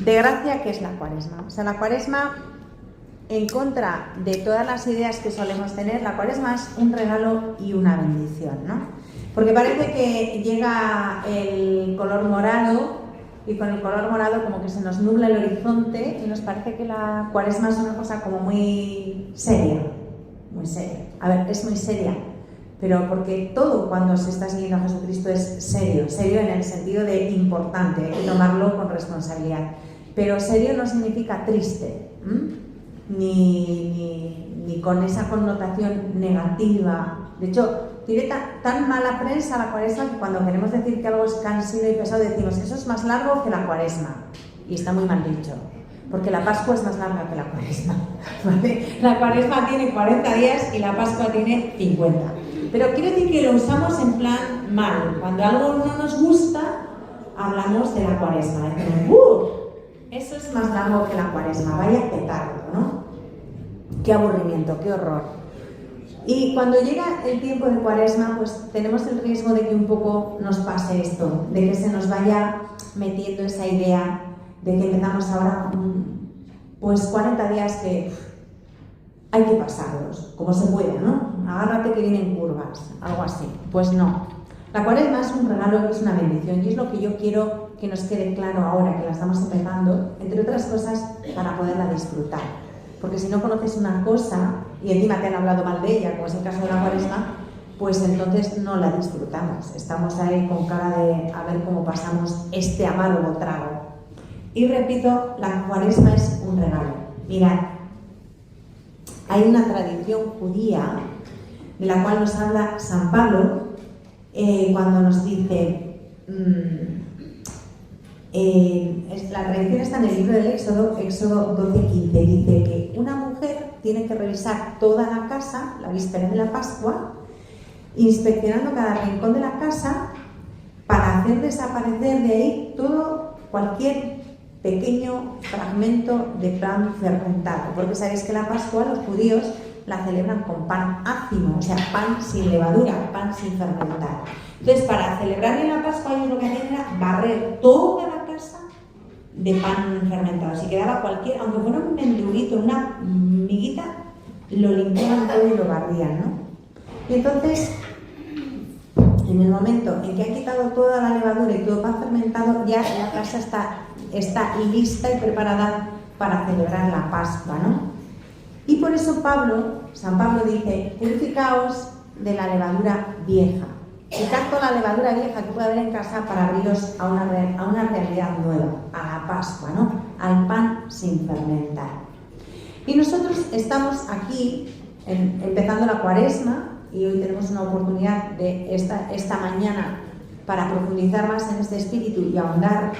De gracia, ¿qué es la Cuaresma? O sea, la Cuaresma, en contra de todas las ideas que solemos tener, la Cuaresma es un regalo y una bendición, ¿no? Porque parece que llega el color morado y con el color morado como que se nos nubla el horizonte y nos parece que la Cuaresma es una cosa como muy seria, muy seria. A ver, es muy seria, pero porque todo cuando se está siguiendo a Jesucristo es serio, serio en el sentido de importante, hay que tomarlo con responsabilidad. Pero serio no significa triste, ni con esa connotación negativa. De hecho, tiene tan mala prensa la Cuaresma que cuando queremos decir que algo es cansino y pesado decimos eso es más largo que la Cuaresma. Y está muy mal dicho, porque la Pascua es más larga que la Cuaresma, ¿vale? La Cuaresma tiene 40 días y la Pascua tiene 50. Pero quiero decir que lo usamos en plan mal. Cuando algo no nos gusta, hablamos de la Cuaresma. Eso es más largo que la Cuaresma, vaya petardo, ¿no? Qué aburrimiento, qué horror. Y cuando llega el tiempo de Cuaresma, pues tenemos el riesgo de que un poco nos pase esto, de que se nos vaya metiendo esa idea de que empezamos ahora, pues 40 días que hay que pasarlos, como se puede, ¿no? Agárrate que vienen curvas, algo así. Pues no. La Cuaresma es un regalo, es una bendición y es lo que yo quiero que nos quede claro ahora que la estamos empezando, entre otras cosas, para poderla disfrutar. Porque si no conoces una cosa y encima te han hablado mal de ella, como es el caso de la Cuaresma, pues entonces no la disfrutamos. Estamos ahí con cara de a ver cómo pasamos este amargo trago. Y repito, la Cuaresma es un regalo. Mirad, hay una tradición judía de la cual nos habla San Pablo cuando nos dice, la tradición está en el libro del Éxodo 12:15, dice que una mujer tiene que revisar toda la casa la víspera de la Pascua, inspeccionando cada rincón de la casa para hacer desaparecer de ahí cualquier pequeño fragmento de pan fermentado, porque sabéis que la Pascua los judíos la celebran con pan ácimo, o sea, pan sin levadura, pan sin fermentar. Entonces, para celebrar en la Pascua, ellos lo que hacían era barrer toda la casa de pan fermentado. Si quedaba cualquier, aunque fuera un mendruguito, una miguita, lo limpiaban todo y lo barrían, ¿no? Y entonces, en el momento en que han quitado toda la levadura y todo pan fermentado, ya la casa está lista y preparada para celebrar la Pascua, ¿no? Y por eso San Pablo dice, purificaos de la levadura vieja. Quitad toda la levadura vieja que puede haber en casa para abriros a una realidad nueva, a la Pascua, ¿no? Al pan sin fermentar. Y nosotros estamos aquí empezando la Cuaresma y hoy tenemos una oportunidad de esta mañana para profundizar más en este espíritu y ahondar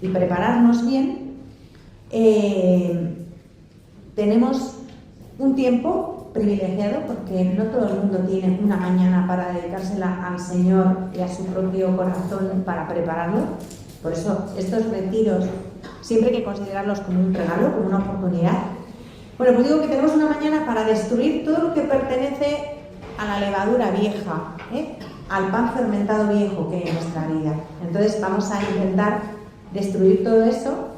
y prepararnos bien. Tenemos un tiempo privilegiado porque no todo el mundo tiene una mañana para dedicársela al Señor y a su propio corazón para prepararlo. Por eso estos retiros siempre hay que considerarlos como un regalo, como una oportunidad. Bueno, pues digo que tenemos una mañana para destruir todo lo que pertenece a la levadura vieja, al pan fermentado viejo que hay en nuestra vida. Entonces vamos a intentar destruir todo eso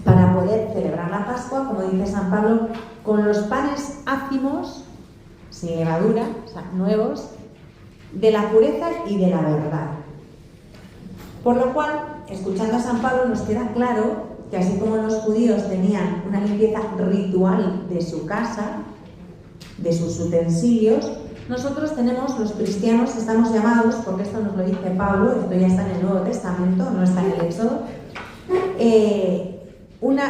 para poder celebrar la Pascua, como dice San Pablo, con los panes ácimos, sin levadura, o sea, nuevos, de la pureza y de la verdad. Por lo cual, escuchando a San Pablo, nos queda claro que así como los judíos tenían una limpieza ritual de su casa, de sus utensilios, nosotros tenemos, los cristianos, estamos llamados, porque esto nos lo dice Pablo, esto ya está en el Nuevo Testamento, no está en el Éxodo,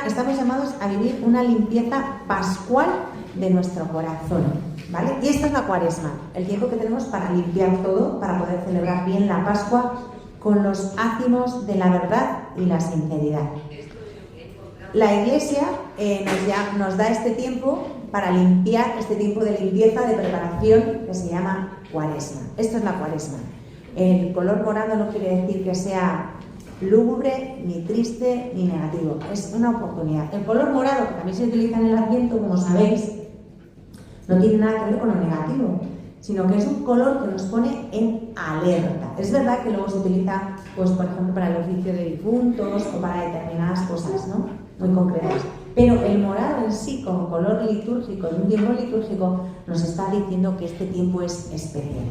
estamos llamados a vivir una limpieza pascual de nuestro corazón, ¿vale? Y esta es la Cuaresma, el tiempo que tenemos para limpiar todo, para poder celebrar bien la Pascua con los ácimos de la verdad y la sinceridad. La Iglesia nos da este tiempo para limpiar, este tiempo de limpieza, de preparación, que se llama Cuaresma. Esto es la Cuaresma. El color morado no quiere decir que sea lúgubre, ni triste, ni negativo. Es una oportunidad. El color morado, que también se utiliza en el Adviento, como sabéis, no tiene nada que ver con lo negativo, sino que es un color que nos pone en alerta. Es verdad que luego se utiliza, pues por ejemplo, para el oficio de difuntos o para determinadas cosas, ¿no? Muy concretas. Pero el morado en sí, con color litúrgico, en un tiempo litúrgico, nos está diciendo que este tiempo es especial.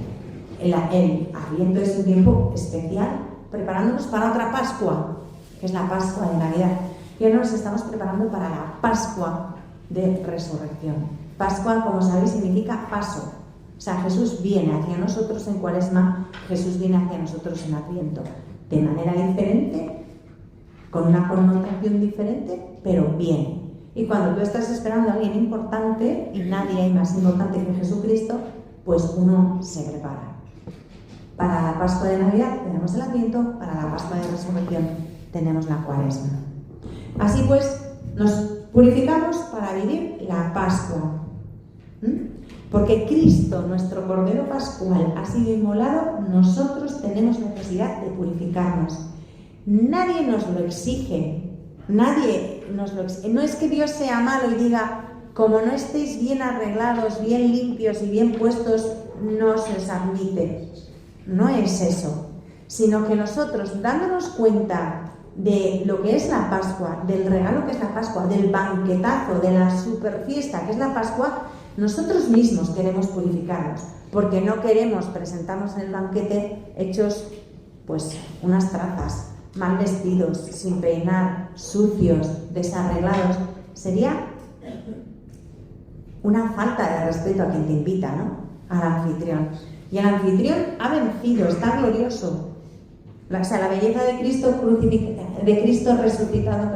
El Adviento es un tiempo especial, preparándonos para otra Pascua, que es la Pascua de Navidad. Y ahora nos estamos preparando para la Pascua de Resurrección. Pascua, como sabéis, significa paso. O sea, Jesús viene hacia nosotros en Cuaresma, Jesús viene hacia nosotros en Adviento. De manera diferente, con una connotación diferente, pero bien. Y cuando tú estás esperando a alguien importante, y nadie hay más importante que Jesucristo, pues uno se prepara. Para la Pascua de Navidad tenemos el Adviento, para la Pascua de Resurrección tenemos la Cuaresma. Así pues, nos purificamos para vivir la Pascua. Porque Cristo, nuestro Cordero Pascual, ha sido inmolado, nosotros tenemos necesidad de purificarnos. Nadie nos lo exige, nadie nos lo exige. No es que Dios sea malo y diga, como no estéis bien arreglados, bien limpios y bien puestos, no se os admite. No es eso, sino que nosotros, dándonos cuenta de lo que es la Pascua, del regalo que es la Pascua, del banquetazo, de la superfiesta que es la Pascua, nosotros mismos queremos purificarnos, porque no queremos presentarnos en el banquete hechos, pues, unas trazas, mal vestidos, sin peinar, sucios, desarreglados. Sería una falta de respeto a quien te invita, ¿no? Al anfitrión. Y el anfitrión ha vencido, está glorioso. O sea, la belleza de Cristo resucitado,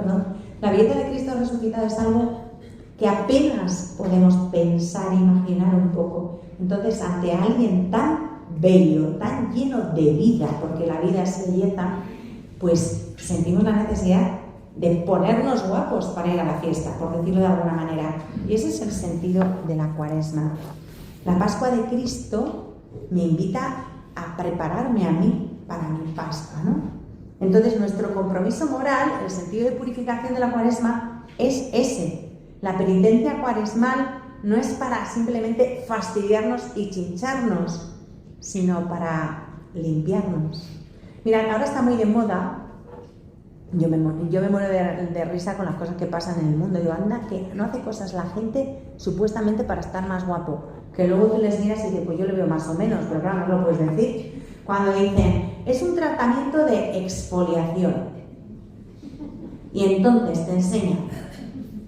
la belleza de Cristo resucitado es algo que apenas podemos pensar, imaginar un poco. Entonces, ante alguien tan bello, tan lleno de vida, porque la vida es belleza, pues sentimos la necesidad de ponernos guapos para ir a la fiesta, por decirlo de alguna manera. Y ese es el sentido de la Cuaresma. La Pascua de Cristo me invita a prepararme a mí para mi Pascua, ¿no? Entonces, nuestro compromiso moral, el sentido de purificación de la Cuaresma, es ese. La penitencia cuaresmal no es para simplemente fastidiarnos y chincharnos, sino para limpiarnos. Mirad, ahora está muy de moda, yo me muero de risa con las cosas que pasan en el mundo. Digo, anda, que no hace cosas la gente supuestamente para estar más guapo, que luego tú les miras y dices, pues yo le veo más o menos, pero claro, no lo puedes decir. Cuando dicen, es un tratamiento de exfoliación, y entonces te enseñan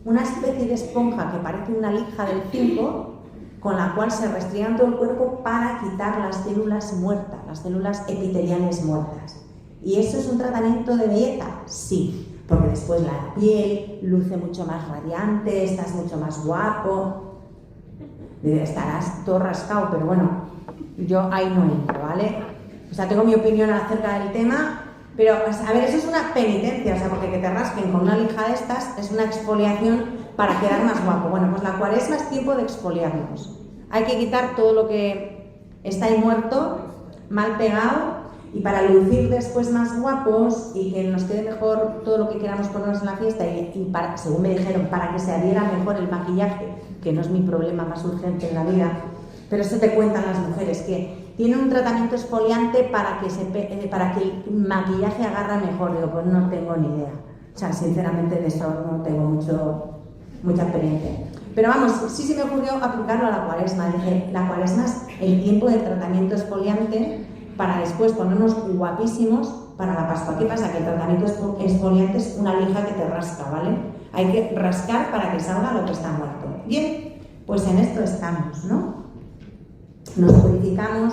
una especie de esponja que parece una lija del 5, con la cual se restriegan todo el cuerpo para quitar las células muertas, las células epiteliales muertas. ¿Y eso es un tratamiento de belleza? Sí, porque después la piel luce mucho más radiante, estás mucho más guapo, estarás todo rascado, pero bueno, yo ahí no entro, ¿vale? O sea, tengo mi opinión acerca del tema, pero, a ver, eso es una penitencia, o sea, porque que te rasquen con una lija de estas es una exfoliación para quedar más guapo. Bueno, pues la Cuaresma es tiempo de exfoliarnos. Hay que quitar todo lo que está ahí muerto, mal pegado, y para lucir después más guapos y que nos quede mejor todo lo que queramos ponernos en la fiesta y para, según me dijeron, para que se adhiera mejor el maquillaje, que no es mi problema más urgente en la vida, pero eso te cuentan las mujeres, que tienen un tratamiento exfoliante para que el maquillaje agarre mejor. Digo, pues no tengo ni idea. O sea, sinceramente de eso no tengo mucha experiencia. Pero vamos, sí se me ocurrió aplicarlo a la Cuaresma. Dije, la Cuaresma es el tiempo del tratamiento exfoliante para después ponernos guapísimos para la Pascua. ¿Qué pasa? Que el tratamiento exfoliante es una lija que te rasca, ¿vale? Hay que rascar para que salga lo que está muerto. Bien, pues en esto estamos, ¿no? Nos purificamos,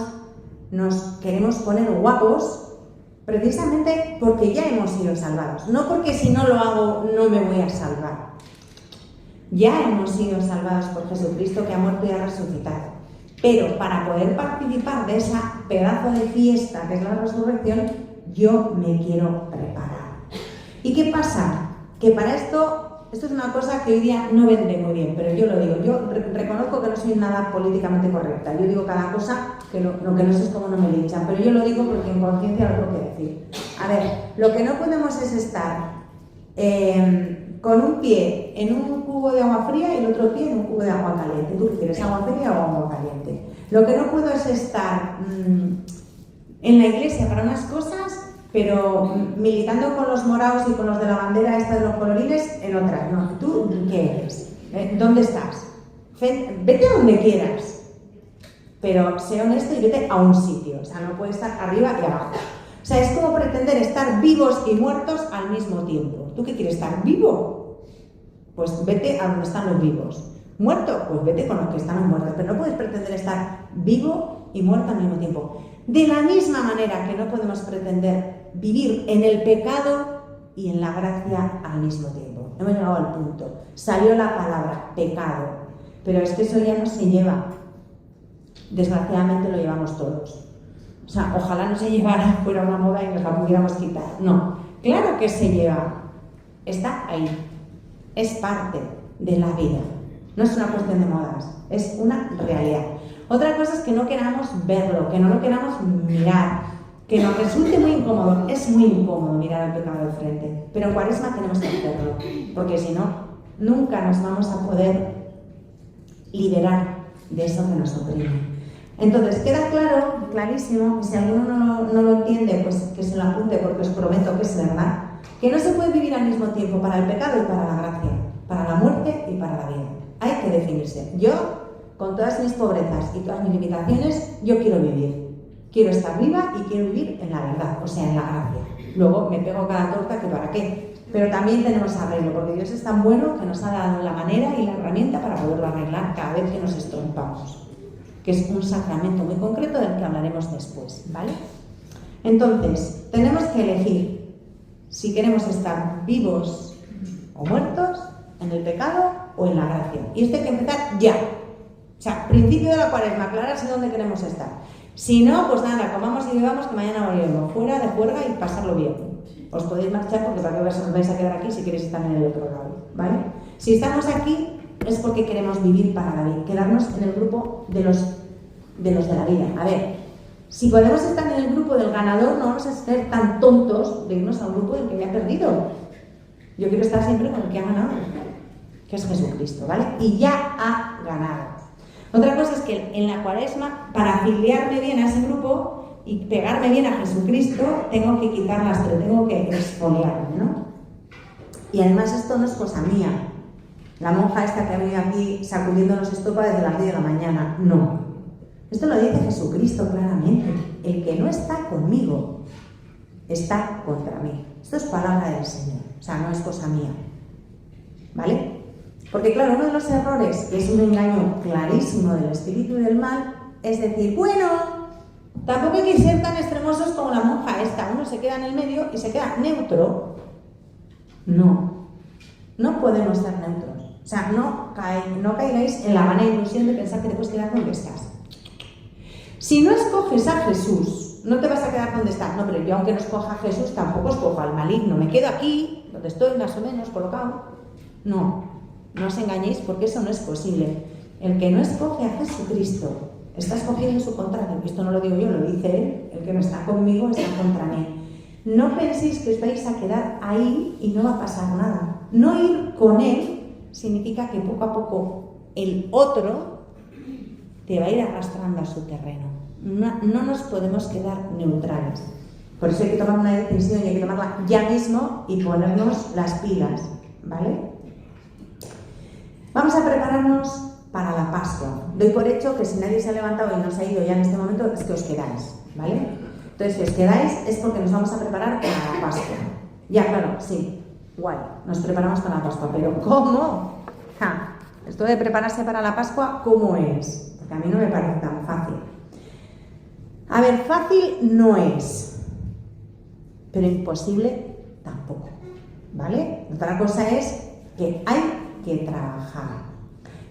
nos queremos poner guapos, precisamente porque ya hemos sido salvados. No porque si no lo hago no me voy a salvar. Ya hemos sido salvados por Jesucristo, que ha muerto y ha resucitado. Pero para poder participar de esa pedazo de fiesta que es la resurrección, yo me quiero preparar. ¿Y qué pasa? Que para esto es una cosa que hoy día no vende muy bien, pero yo lo digo. Yo reconozco que no soy nada políticamente correcta. Yo digo cada cosa, que lo que no sé es cómo no me linchan, pero yo lo digo porque en conciencia lo tengo que decir. A ver, lo que no podemos es estar con un pie en un cubo de agua fría y el otro pie en un cubo de agua caliente. ¿Tú qué quieres, agua fría o agua caliente? Lo que no puedo es estar en la iglesia para unas cosas, pero militando con los morados y con los de la bandera esta de los colorines en otras. No, ¿tú qué eres? ¿Dónde estás? Vete a donde quieras, pero sé honesto y vete a un sitio. O sea, no puedes estar arriba y abajo. O sea, es como pretender estar vivos y muertos al mismo tiempo. ¿Tú qué quieres? ¿Estar vivo? Pues vete a donde están los vivos. ¿Muerto? Pues vete con los que están muertos. Pero no puedes pretender estar vivo y muerto al mismo tiempo. De la misma manera que no podemos pretender vivir en el pecado y en la gracia al mismo tiempo. Hemos llegado al punto. Salió la palabra pecado, pero es que eso ya no se lleva. Desgraciadamente lo llevamos todos. O sea, ojalá no se llevara, fuera una moda y nos la pudiéramos quitar. No, claro que se lleva. Está ahí. Es parte de la vida. No es una cuestión de modas, es una realidad. Otra cosa es que no queramos verlo, que no lo queramos mirar, que nos resulte muy incómodo. Es muy incómodo mirar el pecado de frente, pero en Cuaresma tenemos que hacerlo, porque si no, nunca nos vamos a poder liberar de eso que nos oprime. Entonces, queda claro, clarísimo, y si alguno no lo entiende, pues que se lo apunte, porque os prometo que es verdad, que no se puede vivir al mismo tiempo para el pecado y para la gracia, para la muerte y para la vida. Hay que definirse. Yo, con todas mis pobrezas y todas mis limitaciones, yo quiero vivir. Quiero estar viva y quiero vivir en la verdad, o sea, en la gracia. Luego me pego cada torta que para qué. Pero también tenemos arreglo, porque Dios es tan bueno que nos ha dado la manera y la herramienta para poderlo arreglar cada vez que nos estrompamos. Que es un sacramento muy concreto del que hablaremos después, ¿vale? Entonces, tenemos que elegir si queremos estar vivos o muertos en el pecado o en la gracia. Y esto hay que empezar ya. O sea, principio de la Cuaresma, aclararse dónde queremos estar. Si no, pues nada, comamos y bebamos que mañana moriremos. Fuera de juerga y pasarlo bien. Os podéis marchar porque para qué os vais a quedar aquí si queréis estar en el otro lado, ¿vale? Si estamos aquí es porque queremos vivir para la vida, quedarnos en el grupo de los de la vida. A ver, si podemos estar en el grupo del ganador, no vamos a ser tan tontos de irnos al grupo del que ya ha perdido. Yo quiero estar siempre con el que ha ganado, que es Jesucristo, ¿vale? Y ya ha ganado. Otra cosa es que en la Cuaresma, para afiliarme bien a ese grupo y pegarme bien a Jesucristo, tengo que quitar lastre, tengo que exfoliarme, ¿no? Y además esto no es cosa mía. La monja esta que ha venido aquí sacudiéndonos estopa desde las 10 de la mañana, no. Esto lo dice Jesucristo claramente. El que no está conmigo está contra mí. Esto es palabra del Señor, o sea, no es cosa mía, ¿vale? Porque claro, uno de los errores, que es un engaño clarísimo del espíritu y del mal, es decir, bueno, tampoco hay que ser tan extremosos como la monja esta. Uno se queda en el medio y se queda neutro. No podemos ser neutros. O sea, no caigáis en la vana ilusión de pensar que te puedes quedar donde estás. Si no escoges a Jesús, no te vas a quedar donde estás. No, pero yo aunque no escoja a Jesús, tampoco escojo al maligno. Me quedo aquí, donde estoy más o menos colocado. No os engañéis porque eso no es posible. El que no escoge a Jesucristo está escogiendo su contrario. Esto no lo digo yo, lo dice Él. El que no está conmigo está contra mí. No penséis que os vais a quedar ahí y no va a pasar nada. No ir con Él significa que poco a poco el otro te va a ir arrastrando a su terreno. No nos podemos quedar neutrales. Por eso hay que tomar una decisión y hay que tomarla ya mismo y ponernos las pilas, ¿vale? Vamos a prepararnos para la Pascua. Doy por hecho que si nadie se ha levantado y no se ha ido ya en este momento, es que os quedáis, ¿vale? Entonces, si os quedáis es porque nos vamos a preparar para la Pascua. Ya, claro, sí, guay, nos preparamos para la Pascua, pero ¿cómo? Esto de prepararse para la Pascua, ¿cómo es? Porque a mí no me parece tan fácil. A ver, fácil no es, pero imposible tampoco, ¿vale? Otra cosa es que hay que trabajar.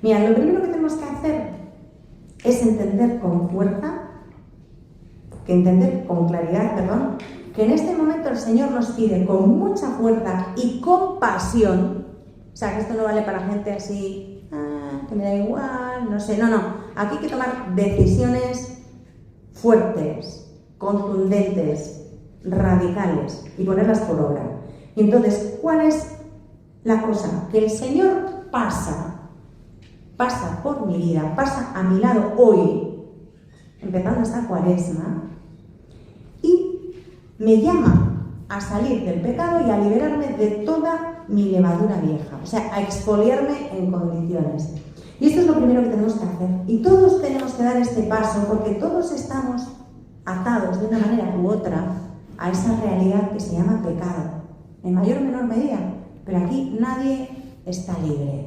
Mira, lo primero que tenemos que hacer es entender con fuerza, con claridad, que en este momento el Señor nos pide con mucha fuerza y con pasión, o sea, que esto no vale para gente así, que me da igual, no sé, no, aquí hay que tomar decisiones fuertes, contundentes, radicales y ponerlas por obra. Y entonces, ¿cuál es la cosa? Que el Señor pasa por mi vida, pasa a mi lado hoy, empezando esta Cuaresma, me llama a salir del pecado y a liberarme de toda mi levadura vieja, o sea, a exfoliarme en condiciones. Y esto es lo primero que tenemos que hacer. Y todos tenemos que dar este paso porque todos estamos atados de una manera u otra a esa realidad que se llama pecado, en mayor o menor medida, pero aquí nadie está libre.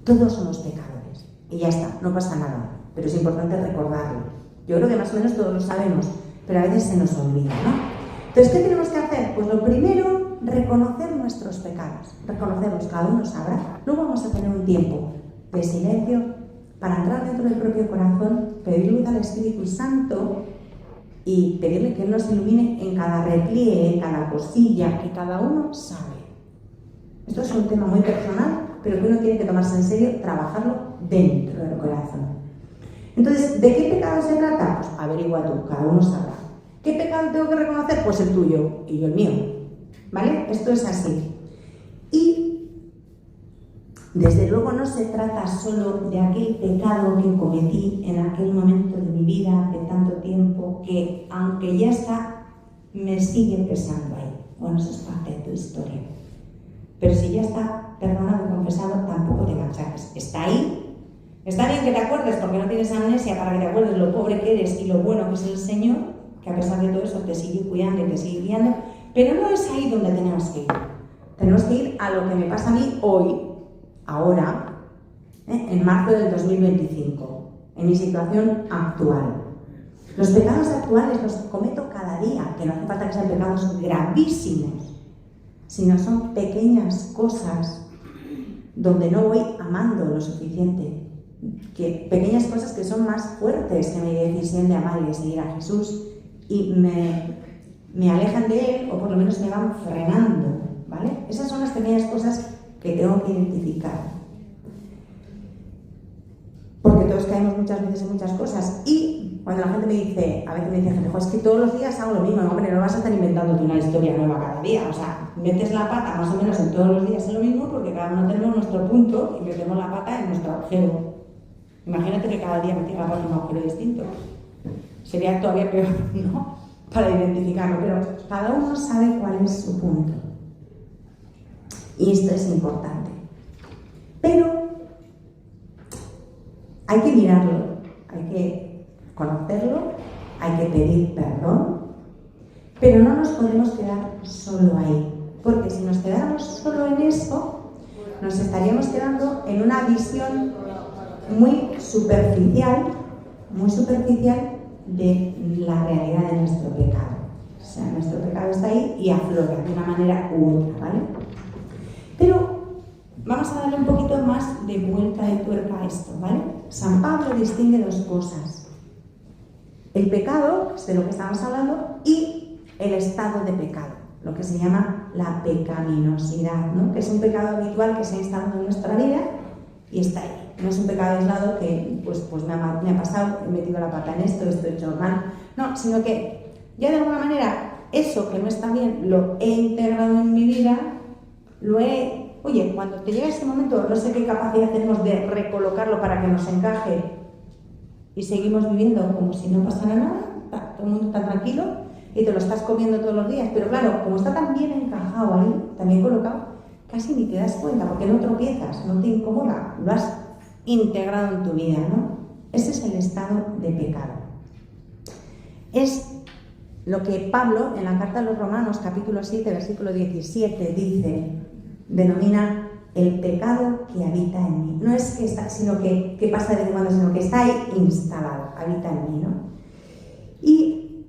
Todos somos pecadores y ya está, no pasa nada, pero es importante recordarlo. Yo creo que más o menos todos lo sabemos, pero a veces se nos olvida, ¿no? Entonces, ¿qué tenemos que hacer? Pues lo primero, reconocer nuestros pecados, reconocerlos, cada uno sabrá. Luego vamos a tener un tiempo de silencio para entrar dentro del propio corazón, pedir luz al Espíritu Santo y pedirle que Él nos ilumine en cada repliegue, en cada cosilla, que cada uno sabe. Esto es un tema muy personal, pero que uno tiene que tomarse en serio, trabajarlo dentro del corazón. Entonces, ¿de qué pecado se trata? Pues averigua tú, cada uno sabrá. ¿Qué pecado tengo que reconocer? Pues el tuyo y yo el mío, ¿vale? Esto es así. Y, desde luego, no se trata solo de aquel pecado que cometí en aquel momento de mi vida, de tanto tiempo, que aunque ya está, me sigue pesando ahí. Bueno, eso es parte de tu historia. Pero si ya está perdonado y confesado, tampoco te machaques. Está ahí. Está bien que te acuerdes, porque no tienes amnesia para que te acuerdes lo pobre que eres y lo bueno que es el Señor, que a pesar de todo eso te sigue cuidando y te sigue guiando, pero no es ahí donde tenemos que ir. Tenemos que ir a lo que me pasa a mí hoy, ahora, en marzo del 2025, en mi situación actual. Los pecados actuales los cometo cada día, que no hace falta que sean pecados gravísimos, sino son pequeñas cosas donde no voy amando lo suficiente, que pequeñas cosas que son más fuertes que mi decisión de amar y de seguir a Jesús y me alejan de Él, o por lo menos me van frenando, ¿vale? Esas son las pequeñas cosas que tengo que identificar. Porque todos caemos muchas veces en muchas cosas. Y cuando la gente me dice, a veces me dice gente, es que todos los días hago lo mismo. No, hombre, no vas a estar inventándote una historia nueva cada día. O sea, metes la pata más o menos en todos los días en lo mismo, porque cada uno tenemos nuestro punto y metemos la pata en nuestro agujero. Imagínate que cada día metiera la pata en un agujero distinto. Sería todavía peor, ¿no? Para identificarlo, pero cada uno sabe cuál es su punto. Y esto es importante. Pero hay que mirarlo, hay que conocerlo, hay que pedir perdón, pero no nos podemos quedar solo ahí, porque si nos quedáramos solo en eso, nos estaríamos quedando en una visión muy superficial de la realidad de nuestro pecado. O sea, nuestro pecado está ahí y aflora de una manera u otra, ¿vale? Pero vamos a darle un poquito más de vuelta de tuerca a esto, ¿vale? San Pablo distingue dos cosas: el pecado, que es de lo que estamos hablando, y el estado de pecado, lo que se llama la pecaminosidad, ¿no? Que es un pecado habitual que se ha instalado en nuestra vida y está ahí. No es un pecado aislado que pues me ha pasado, he metido la pata en esto he hecho mal. No, sino que ya de alguna manera eso que no está bien lo he integrado en mi vida, Oye, cuando te llega ese momento, no sé qué capacidad tenemos de recolocarlo para que nos encaje y seguimos viviendo como si no pasara nada, todo el mundo está tranquilo y te lo estás comiendo todos los días. Pero claro, como está tan bien encajado ahí, tan bien colocado, casi ni te das cuenta porque no tropiezas, no te incomoda, lo has integrado en tu vida, ¿no? Ese es el estado de pecado. Es lo que Pablo, en la carta a los Romanos, capítulo 7, versículo 17, dice, denomina el pecado que habita en mí. No es que está, sino que pasa de vez en cuando, sino que está ahí instalado, habita en mí, ¿no? Y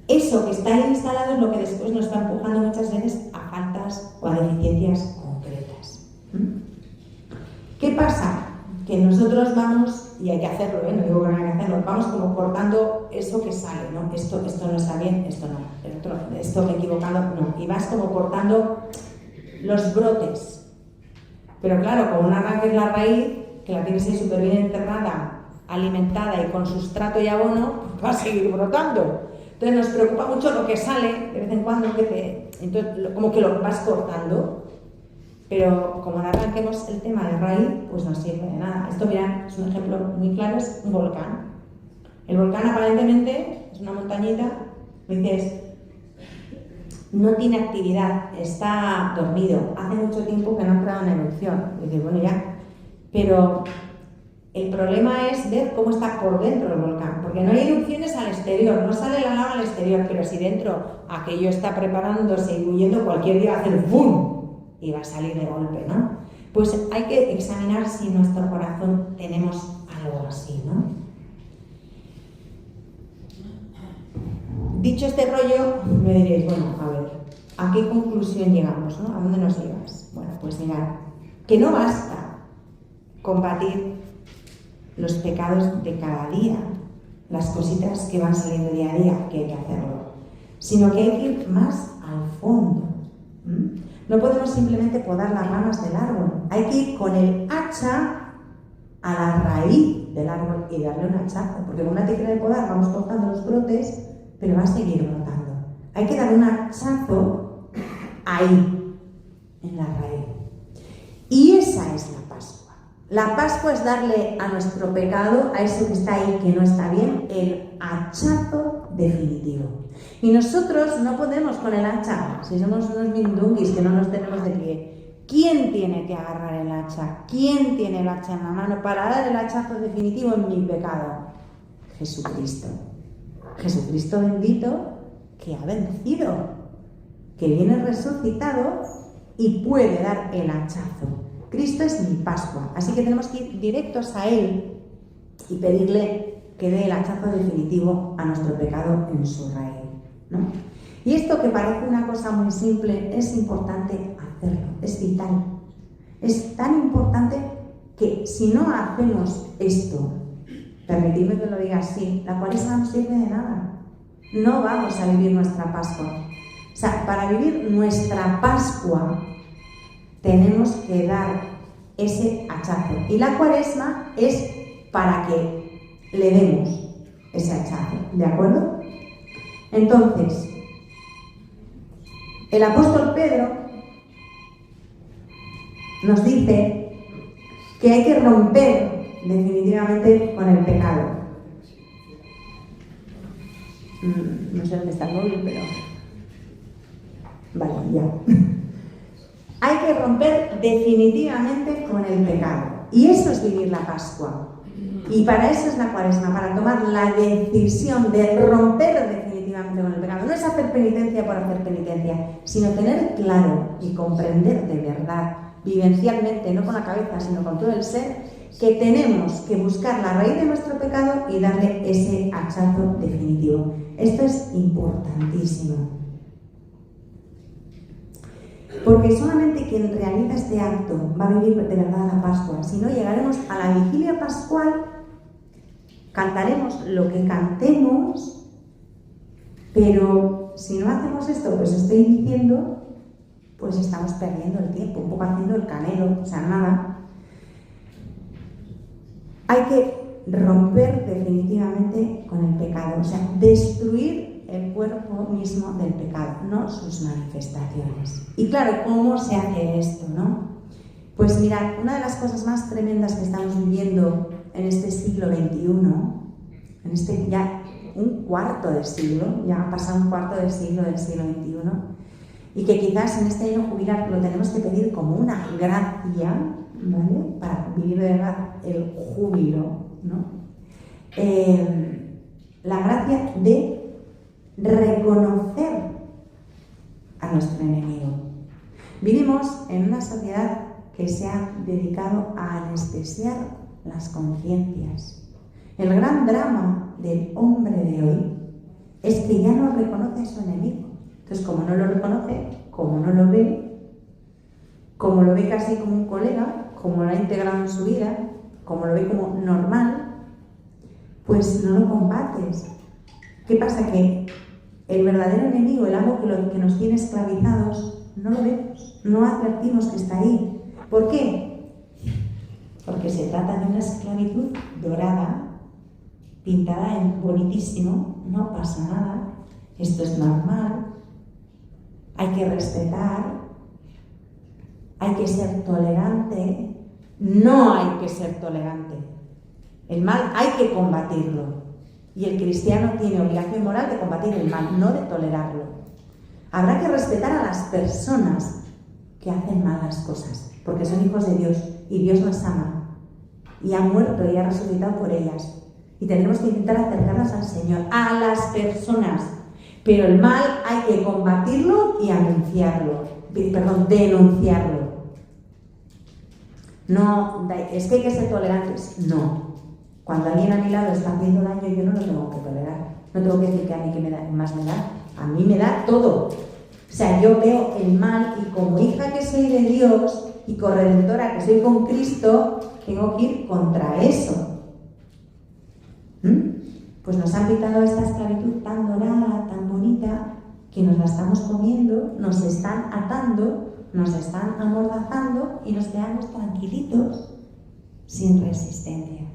eso que está ahí instalado es lo que después nos está empujando muchas veces a faltas o a deficiencias concretas. ¿Qué pasa? Que nosotros vamos, y hay que hacerlo, no digo que no hay que hacerlo, vamos como cortando eso que sale, ¿no? Esto no está bien, esto no, esto me he equivocado, no. Y vas como cortando los brotes. Pero claro, con un arranque es la raíz, que la tienes ahí súper bien enterrada, alimentada y con sustrato y abono, pues va a seguir brotando. Entonces nos preocupa mucho lo que sale de vez en cuando, entonces como que lo vas cortando. Pero como no arranquemos el tema de raíz, pues no sirve de nada. Esto, mirad, es un ejemplo muy claro, es un volcán. El volcán aparentemente es una montañita, Dices, no tiene actividad, está dormido, hace mucho tiempo que no ha entrado en erupción. Dices, bueno, ya, pero el problema es ver cómo está por dentro el volcán, porque no hay erupciones al exterior, no sale la lava al exterior, pero si dentro aquello está preparándose y huyendo, cualquier día va a hacer ¡bum! Y va a salir de golpe, ¿no? Pues hay que examinar si en nuestro corazón tenemos algo así, ¿no? Dicho este rollo, me diréis, bueno, a ver, ¿a qué conclusión llegamos, no? ¿A dónde nos llevas? Bueno, pues mirad, que no basta combatir los pecados de cada día, las cositas que van saliendo día a día, que hay que hacerlo, sino que hay que ir más al fondo. No podemos simplemente podar las ramas del árbol, hay que ir con el hacha a la raíz del árbol y darle un hachazo, porque con una tijera de podar vamos cortando los brotes, pero va a seguir brotando. Hay que dar un hachazo ahí, en la raíz. Y esa es la Pascua. La Pascua es darle a nuestro pecado, a eso que está ahí, que no está bien, el hachazo definitivo. Y nosotros no podemos con el hacha, si somos unos mindunguis que no nos tenemos de pie. ¿Quién tiene que agarrar el hacha? ¿Quién tiene el hacha en la mano para dar el hachazo definitivo en mi pecado? Jesucristo. Jesucristo bendito, que ha vencido, que viene resucitado y puede dar el hachazo. Cristo es mi Pascua, así que tenemos que ir directos a Él y pedirle que dé el hachazo definitivo a nuestro pecado en su raíz, ¿no? Y esto, que parece una cosa muy simple, es importante hacerlo, es vital. Es tan importante que si no hacemos esto, permitidme que lo diga así, la cuaresma no sirve de nada. No vamos a vivir nuestra Pascua. O sea, para vivir nuestra Pascua tenemos que dar ese hachazo. Y la cuaresma es para que le demos ese hachazo, ¿de acuerdo? Entonces, el apóstol Pedro nos dice que hay que romper definitivamente con el pecado. No sé dónde está el móvil, pero... Vale, ya. Hay que romper definitivamente con el pecado. Y eso es vivir la Pascua. Y para eso es la cuaresma, para tomar la decisión de romper definitivamente con el pecado. No es hacer penitencia por hacer penitencia, sino tener claro y comprender de verdad, vivencialmente, no con la cabeza, sino con todo el ser, que tenemos que buscar la raíz de nuestro pecado y darle ese hachazo definitivo. Esto es importantísimo. Porque solamente quien realiza este acto va a vivir de verdad la Pascua. Si no, llegaremos a la vigilia pascual, cantaremos lo que cantemos, pero si no hacemos esto, pues estoy diciendo, pues estamos perdiendo el tiempo, un poco haciendo el canelo, o sea, nada. Hay que romper definitivamente con el pecado, o sea, destruir el cuerpo mismo del pecado, no sus manifestaciones. Y claro, ¿cómo se hace esto, no? Pues mirad, una de las cosas más tremendas que estamos viviendo en este siglo XXI, en este ya un cuarto de siglo, ya ha pasado un cuarto de siglo del siglo XXI, y que quizás en este año jubilar lo tenemos que pedir como una gracia, ¿vale? Para vivir de verdad el júbilo, ¿no? La gracia de reconocer a nuestro enemigo. Vivimos en una sociedad que se ha dedicado a anestesiar las conciencias. El gran drama del hombre de hoy es que ya no reconoce a su enemigo. Entonces, como no lo reconoce, como no lo ve casi como un colega, como lo ha integrado en su vida, como lo ve como normal, pues no lo combates. ¿Qué pasa? Que el verdadero enemigo, el amo que nos tiene esclavizados, no lo vemos, no advertimos que está ahí. ¿Por qué? Porque se trata de una esclavitud dorada, pintada en bonitísimo, no pasa nada, esto es normal, hay que respetar, hay que ser tolerante, no hay que ser tolerante. El mal hay que combatirlo. Y el cristiano tiene obligación moral de combatir el mal, no de tolerarlo. Habrá que respetar a las personas que hacen malas cosas, porque son hijos de Dios y Dios las ama. Y ha muerto y ha resucitado por ellas. Y tendremos que intentar acercarnos al Señor, a las personas. Pero el mal hay que combatirlo y denunciarlo. No, es que hay que ser tolerantes. No. Cuando alguien a mi lado está haciendo daño, yo no lo tengo que tolerar. No tengo que decir que a mí más me da. A mí me da todo. O sea, yo veo el mal y como hija que soy de Dios y corredentora que soy con Cristo, tengo que ir contra eso. Pues nos han quitado esta esclavitud tan dorada, tan bonita, que nos la estamos comiendo, nos están atando, nos están amordazando y nos quedamos tranquilitos, sin resistencia.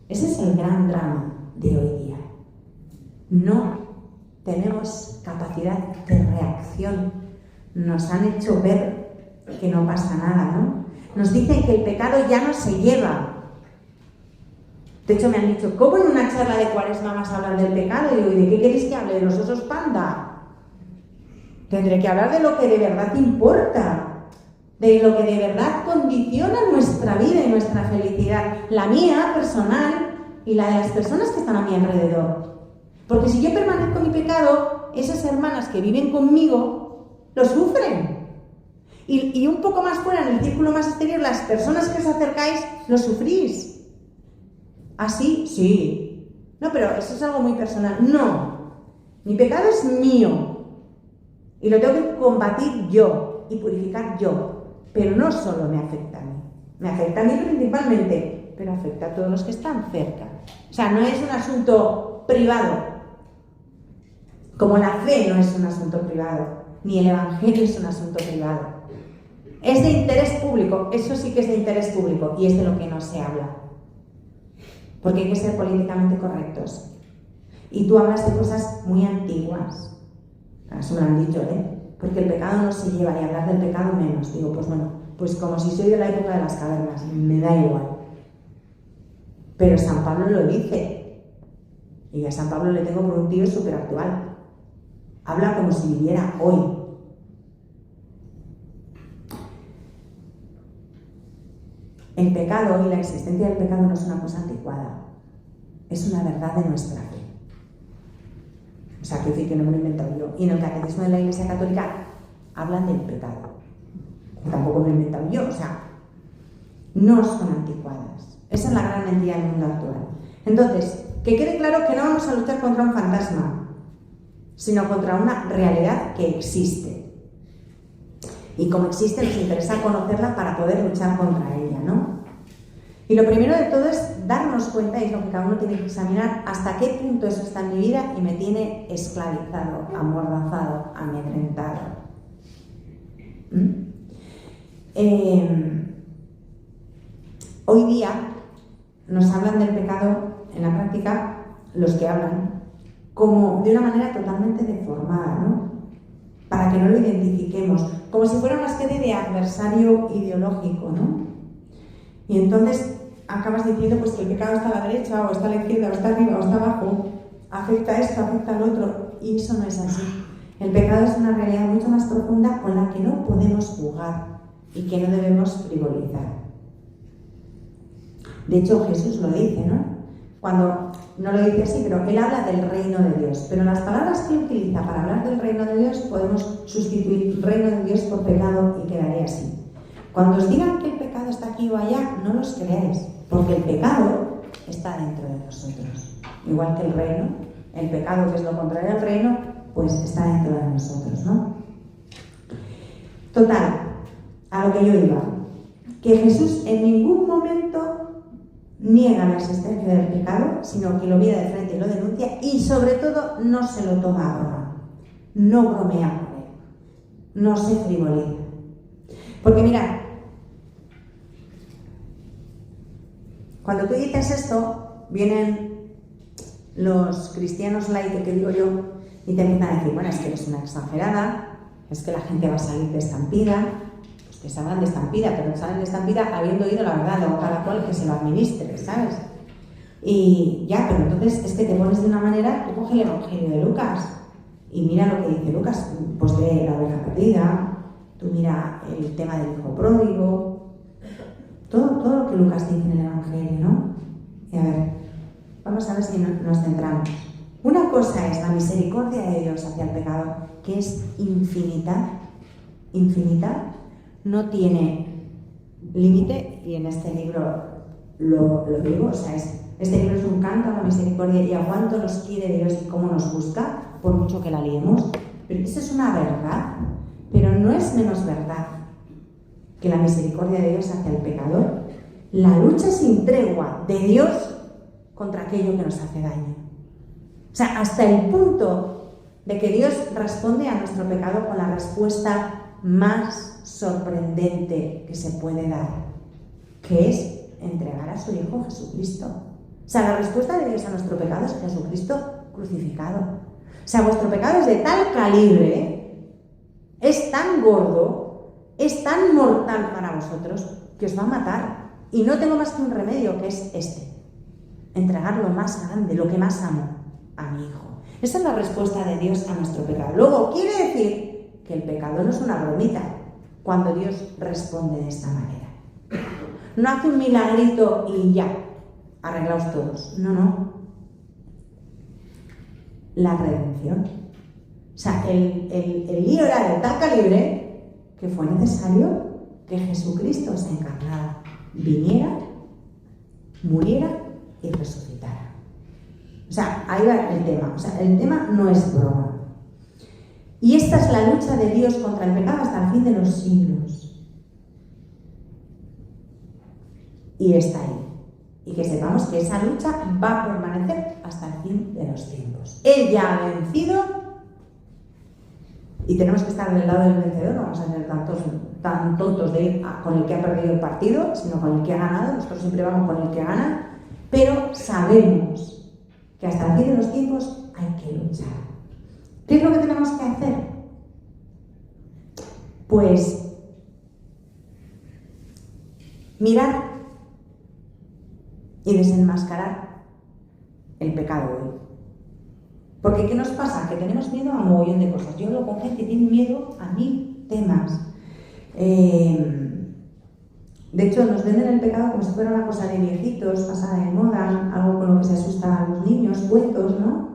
Ese es el gran drama de hoy día. No tenemos capacidad de reacción. Nos han hecho ver que no pasa nada, ¿no? Nos dicen que el pecado ya no se lleva. De hecho, me han dicho, ¿cómo en una charla de Cuaresma vas a hablar del pecado? Y digo, ¿y de qué queréis que hable? ¿De los osos panda? Tendré que hablar de lo que de verdad importa, de lo que de verdad condiciona nuestra vida y nuestra felicidad, la mía personal y la de las personas que están a mi alrededor. Porque si yo permanezco en mi pecado, esas hermanas que viven conmigo lo sufren. Y un poco más fuera, en el círculo más exterior, las personas que os acercáis lo sufrís. ¿Así? Sí. No, pero eso es algo muy personal. No. Mi pecado es mío. Y lo tengo que combatir yo y purificar yo. Pero no solo me afecta a mí. Me afecta a mí principalmente, pero afecta a todos los que están cerca. O sea, no es un asunto privado. Como la fe no es un asunto privado, ni el evangelio es un asunto privado. Es de interés público, eso sí que es de interés público y es de lo que no se habla. Porque hay que ser políticamente correctos. Y tú hablas de cosas muy antiguas. Eso me lo han dicho, Porque el pecado no se lleva y hablar del pecado menos. Digo, pues bueno, pues como si soy de la época de las cavernas, me da igual. Pero San Pablo lo dice. Y a San Pablo le tengo por un tío súper actual. Habla como si viviera hoy. El pecado y la existencia del pecado no es una cosa anticuada, es una verdad de nuestra fe. O sea, quiero decir que no me lo he inventado yo. Y en el Catecismo de la Iglesia Católica hablan del pecado. Tampoco me lo he inventado yo, o sea, no son anticuadas. Esa es la gran mentira del mundo actual. Entonces, que quede claro que no vamos a luchar contra un fantasma, sino contra una realidad que existe. Y como existe, nos interesa conocerla para poder luchar contra ella, ¿no? Y lo primero de todo es darnos cuenta, y es lo que cada uno tiene que examinar, hasta qué punto eso está en mi vida y me tiene esclavizado, amordazado, amedrentado. Hoy día nos hablan del pecado en la práctica, los que hablan, como de una manera totalmente deformada, ¿no? Para que no lo identifiquemos, como si fuera una especie de adversario ideológico, ¿no? Y entonces acabas diciendo pues que el pecado está a la derecha, o está a la izquierda, o está arriba, o está abajo, afecta a esto, afecta al otro, y eso no es así. El pecado es una realidad mucho más profunda con la que no podemos jugar y que no debemos frivolizar. De hecho, Jesús lo dice, ¿no? Cuando, no lo dice así, pero él habla del reino de Dios. Pero las palabras que él utiliza para hablar del reino de Dios, podemos sustituir reino de Dios por pecado y quedaría así. Cuando os digan que el pecado está aquí o allá, no los creáis, porque el pecado está dentro de nosotros. Igual que el reino, el pecado, que es lo contrario al reino, pues está dentro de nosotros, ¿no? Total, a lo que yo iba, que Jesús en ningún momento niega la existencia del pecado, sino que lo mira de frente y lo denuncia, y sobre todo no se lo toma a broma, no bromea con él, no se frivoliza. Porque mirad, cuando tú dices esto, vienen los cristianos light, que digo yo, y te empiezan a decir, bueno, es que eres una exagerada, es que la gente va a salir de estampida. Que salgan de estampida, pero salen de estampida habiendo oído la verdad, o cada cual que se lo administre, ¿sabes? Y ya, pero entonces es que te pones de una manera, tú coge el Evangelio de Lucas y mira lo que dice Lucas, pues de la oveja perdida, tú mira el tema del hijo pródigo, todo lo que Lucas dice en el Evangelio, ¿no? Y a ver, vamos a ver si nos centramos. Una cosa es la misericordia de Dios hacia el pecador, que es infinita, no tiene límite, y en este libro lo digo, o sea, este libro es un canto a la misericordia y a cuánto nos quiere Dios y cómo nos busca, por mucho que la liemos. Pero eso es una verdad, pero no es menos verdad que la misericordia de Dios hacia el pecador, la lucha sin tregua de Dios contra aquello que nos hace daño. O sea, hasta el punto de que Dios responde a nuestro pecado con la respuesta más sorprendente que se puede dar, que es entregar a su Hijo Jesucristo. O sea, la respuesta de Dios a nuestro pecado es Jesucristo crucificado. O sea, vuestro pecado es de tal calibre, es tan gordo, es tan mortal para vosotros, que os va a matar. Y no tengo más que un remedio, que es entregar lo más grande, lo que más amo, a mi Hijo. Esa es la respuesta de Dios a nuestro pecado. Luego, quiere decir que el pecado no es una bromita cuando Dios responde de esta manera. No hace un milagrito y ya, arreglaos todos. No. La redención. O sea, el lío era de tal calibre que fue necesario que Jesucristo se encarnara, viniera, muriera y resucitara. O sea, ahí va el tema. O sea, el tema no es broma. Y esta es la lucha de Dios contra el pecado hasta el fin de los siglos. Y está ahí. Y que sepamos que esa lucha va a permanecer hasta el fin de los tiempos. Él ya ha vencido y tenemos que estar del lado del vencedor. No vamos a ser tan tontos de ir con el que ha perdido el partido, sino con el que ha ganado. Nosotros siempre vamos con el que gana, pero sabemos que hasta el fin de los tiempos hay que luchar. ¿Qué es lo que tenemos que hacer? Pues mirar y desenmascarar el pecado hoy. Porque ¿qué nos pasa? Que tenemos miedo a un mogollón de cosas. Yo hablo con gente que tiene miedo a 1000 temas. De hecho, nos venden el pecado como si fuera una cosa de viejitos, pasada de moda, algo con lo que se asustan a los niños, cuentos, ¿no?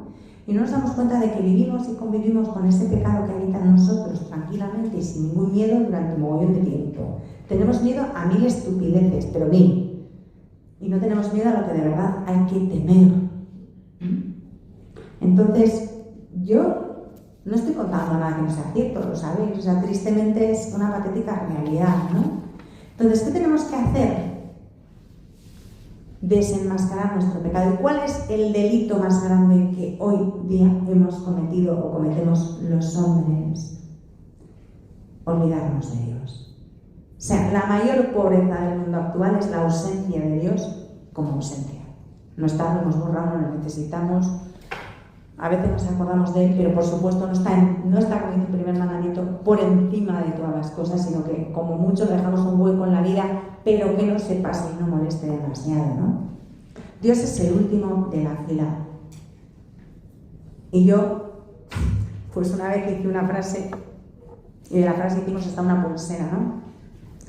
Y no nos damos cuenta de que vivimos y convivimos con ese pecado que habita en nosotros tranquilamente y sin ningún miedo durante un mogollón de tiempo. Tenemos miedo a 1000 estupideces, pero 1000. Y no tenemos miedo a lo que de verdad hay que temer. Entonces, yo no estoy contando nada que no sea cierto, lo sabéis. O sea, tristemente es una patética realidad, ¿no? Entonces, ¿qué tenemos que hacer? Desenmascarar nuestro pecado. ¿Y cuál es el delito más grande que hoy día hemos cometido o cometemos los hombres? Olvidarnos de Dios. O sea, la mayor pobreza del mundo actual es la ausencia de Dios como ausencia. No está, lo hemos borrado, no lo necesitamos. A veces nos acordamos de él, pero por supuesto no está como dice el primer mandamiento, por encima de todas las cosas, sino que como mucho dejamos un hueco en la vida, pero que no se pase y no moleste demasiado, ¿no? Dios es el último de la fila. Y yo, pues una vez hice una frase, y de la frase hicimos hasta una pulsera, ¿no?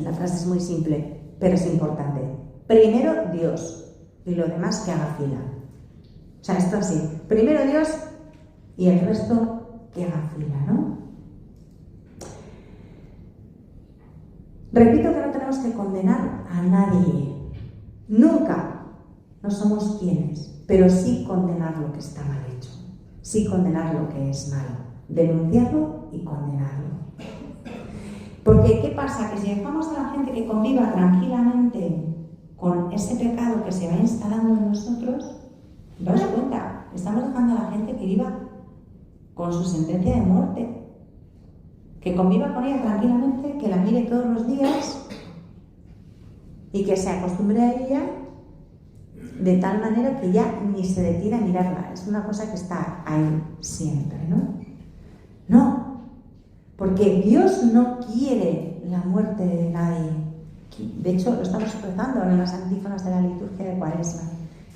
La frase es muy simple, pero es importante. Primero Dios y lo demás que haga fila. O sea, esto así. Primero Dios y el resto que haga fila, ¿no? Repito que no tenemos que condenar a nadie. Nunca. No somos quienes, pero sí condenar lo que está mal hecho. Sí condenar lo que es malo. Denunciarlo y condenarlo. Porque, ¿qué pasa? Que si dejamos a la gente que conviva tranquilamente con ese pecado que se va instalando en nosotros, daos cuenta, estamos dejando a la gente que viva con su sentencia de muerte, que conviva con ella tranquilamente, que la mire todos los días y que se acostumbre a ella de tal manera que ya ni se detiene a mirarla. Es una cosa que está ahí siempre, ¿no? No. Porque Dios no quiere la muerte de nadie. De hecho, lo estamos rezando en las antífonas de la liturgia de Cuaresma.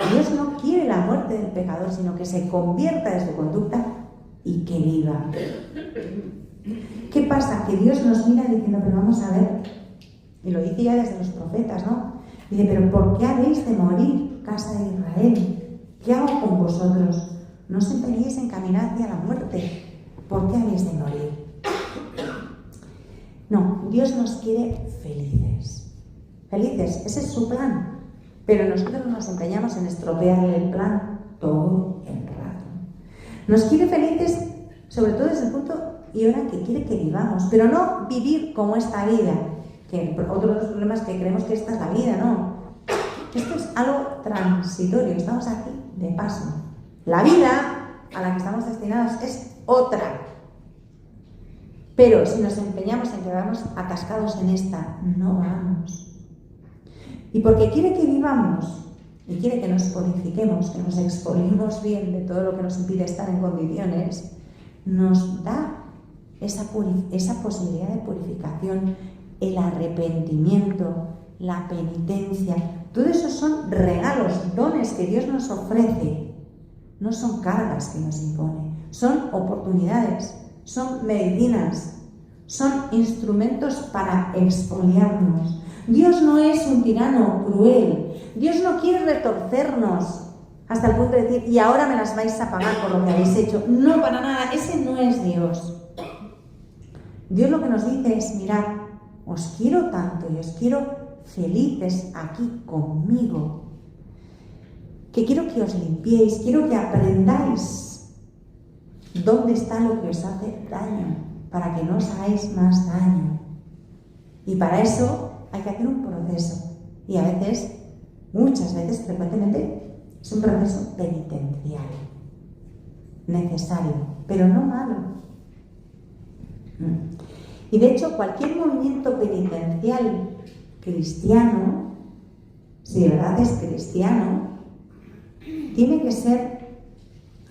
Dios no quiere la muerte del pecador, sino que se convierta de su conducta y que viva. ¿Qué pasa? Que Dios nos mira diciendo, pero vamos a ver, y lo dice ya desde los profetas, ¿no? Dice, pero ¿por qué habéis de morir, casa de Israel? ¿Qué hago con vosotros? No os empeñéis en caminar hacia la muerte. ¿Por qué habéis de morir? No, Dios nos quiere felices. Felices, ese es su plan. Pero nosotros nos empeñamos en estropearle el plan todo el rato. Nos quiere felices, sobre todo desde el punto y hora que quiere que vivamos, pero no vivir como esta vida, que otro de los problemas es que creemos que esta es la vida, no. Esto es algo transitorio, estamos aquí de paso. La vida a la que estamos destinados es otra. Pero si nos empeñamos en quedarnos atascados en esta, no vamos. Y porque quiere que vivamos y quiere que nos purifiquemos, que nos expoliemos bien de todo lo que nos impide estar en condiciones, nos da esa posibilidad de purificación, el arrepentimiento, la penitencia. Todo eso son regalos, dones que Dios nos ofrece. No son cargas que nos impone, son oportunidades, son medicinas, son instrumentos para expoliarnos. Dios no es un tirano cruel. Dios no quiere retorcernos hasta el punto de decir, y ahora me las vais a pagar por lo que habéis hecho. No, para nada, ese no es Dios. Dios lo que nos dice es, mirad, os quiero tanto y os quiero felices aquí conmigo, que quiero que os limpiéis, quiero que aprendáis dónde está lo que os hace daño, para que no os hagáis más daño. Y para eso hay que hacer un proceso. Y a veces, muchas veces, frecuentemente, es un proceso penitencial. Necesario, pero no malo. Y de hecho, cualquier movimiento penitencial cristiano, si de verdad es cristiano, tiene que ser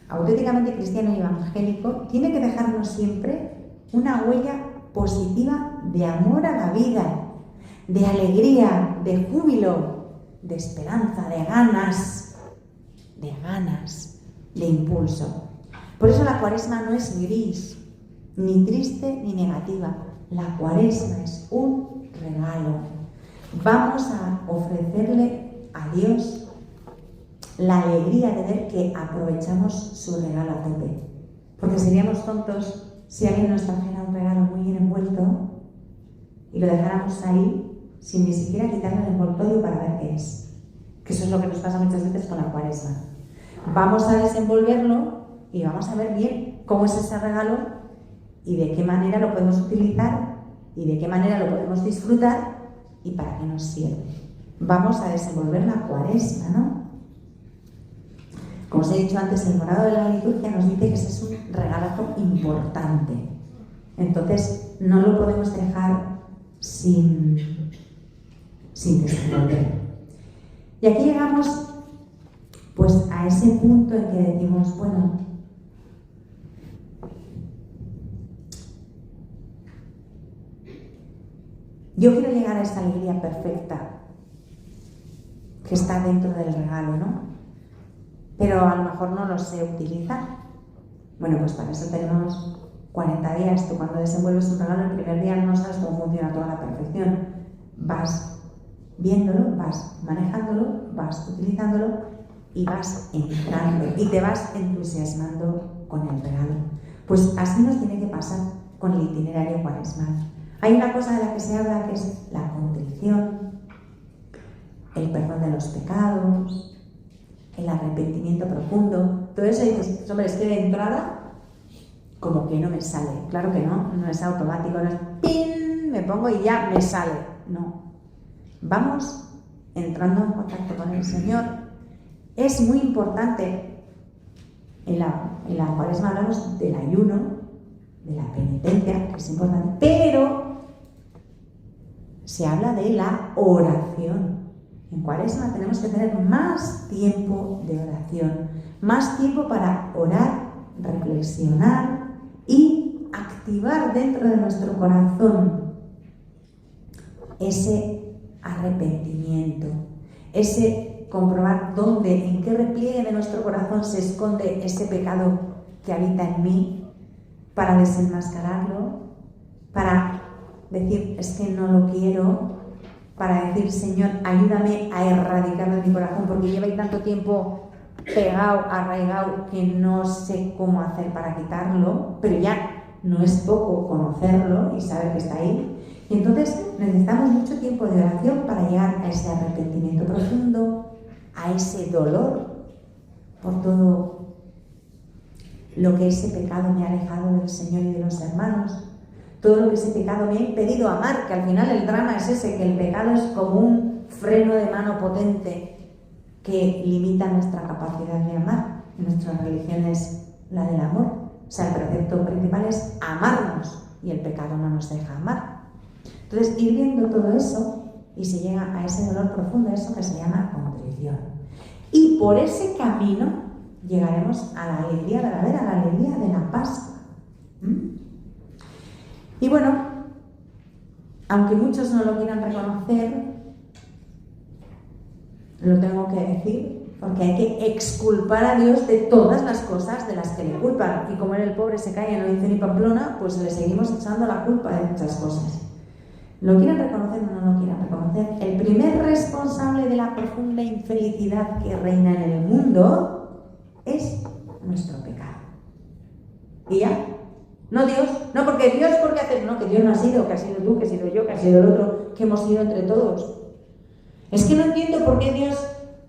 auténticamente cristiano y evangélico, tiene que dejarnos siempre una huella positiva de amor a la vida, de alegría, de júbilo, de esperanza, de ganas, de impulso. Por eso la Cuaresma no es gris, ni triste ni negativa. La Cuaresma es un regalo. Vamos a ofrecerle a Dios la alegría de ver que aprovechamos su regalo a tope. Porque seríamos tontos si alguien nos trajera un regalo muy bien envuelto y lo dejáramos ahí sin ni siquiera quitarle el envoltorio para ver qué es. Que eso es lo que nos pasa muchas veces con la Cuaresma. Vamos a desenvolverlo y vamos a ver bien cómo es ese regalo y de qué manera lo podemos utilizar y de qué manera lo podemos disfrutar y para qué nos sirve. Vamos a desenvolver la Cuaresma, ¿no? Como os he dicho antes, el morado de la liturgia nos dice que ese es un regalazo importante. Entonces, no lo podemos dejar sin desenvolver. Y aquí llegamos pues a ese punto en que decimos, bueno, yo quiero llegar a esta alegría perfecta que está dentro del regalo, ¿no? Pero a lo mejor no lo sé utilizar. Bueno, pues para eso tenemos 40 días. Tú cuando desenvuelves un regalo el primer día no sabes cómo funciona toda la perfección. Vas viéndolo, vas manejándolo, vas utilizándolo y vas entrando y te vas entusiasmando con el regalo. Pues así nos tiene que pasar con el itinerario cuaresmal. Hay una cosa de la que se habla que es la contrición, el perdón de los pecados, el arrepentimiento profundo. Todo eso dices, hombre, es que de entrada como que no me sale. Claro que no, no es automático, no es ¡pin! Me pongo y ya me sale. No. Vamos entrando en contacto con el Señor. Es muy importante, en la Cuaresma hablamos del ayuno, de la penitencia, que es importante, pero se habla de la oración. En Cuaresma tenemos que tener más tiempo de oración, más tiempo para orar, reflexionar y activar dentro de nuestro corazón ese arrepentimiento, ese comprobar dónde, en qué repliegue de nuestro corazón se esconde ese pecado que habita en mí, para desenmascararlo, para decir, es que no lo quiero, para decir, Señor, ayúdame a erradicarlo de mi corazón, porque lleva ahí tanto tiempo pegado, arraigado, que no sé cómo hacer para quitarlo, pero ya no es poco conocerlo y saber que está ahí. Y entonces necesitamos mucho tiempo de oración para llegar a ese arrepentimiento profundo, a ese dolor por todo lo que ese pecado me ha alejado del Señor y de los hermanos, todo lo que ese pecado me ha impedido amar, que al final el drama es ese, que el pecado es como un freno de mano potente que limita nuestra capacidad de amar. Nuestra religión es la del amor, o sea, el precepto principal es amarnos y el pecado no nos deja amar. Entonces, ir viendo todo eso y se llega a ese dolor profundo, eso que se llama contrición. Y por ese camino llegaremos a la alegría verdadera, a la alegría de la Pascua. Y bueno, aunque muchos no lo quieran reconocer, lo tengo que decir, porque hay que exculpar a Dios de todas las cosas de las que le culpan. Y como el pobre se cae, no dice ni Pamplona, pues le seguimos echando la culpa de muchas cosas. ¿Lo quieren reconocer o no lo quieren reconocer? El primer responsable de la profunda infelicidad que reina en el mundo es nuestro pecado. ¿Y ya? No Dios, no porque Dios, porque hace, no, que Dios no ha sido, que ha sido tú, que he sido yo, que ha sido el otro, que hemos sido entre todos. Es que no entiendo por qué Dios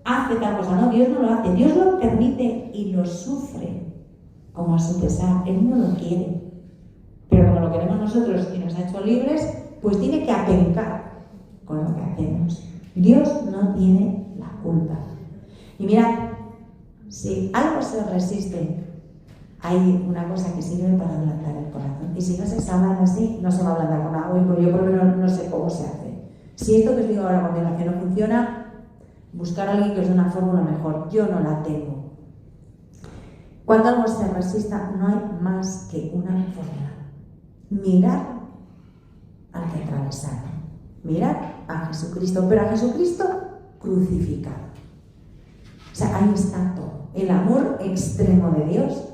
hace tal cosa. No, Dios no lo hace, Dios lo permite y lo sufre como a su pesar. Él no lo quiere, pero como lo queremos nosotros y nos ha hecho libres, pues tiene que apencar con lo que hacemos. Dios no tiene la culpa. Y mirad, si algo se resiste, hay una cosa que sirve para ablandar el corazón. Y si no se sabe así, no se va a ablandar con agua, porque yo por lo menos no sé cómo se hace. Si esto que os digo ahora a continuación no funciona, buscar a alguien que os dé una fórmula mejor. Yo no la tengo. Cuando algo se resista, no hay más que una fórmula. Mirar al que atravesaron. Mirar a Jesucristo, pero a Jesucristo crucificado. O sea, ahí está todo. El amor extremo de Dios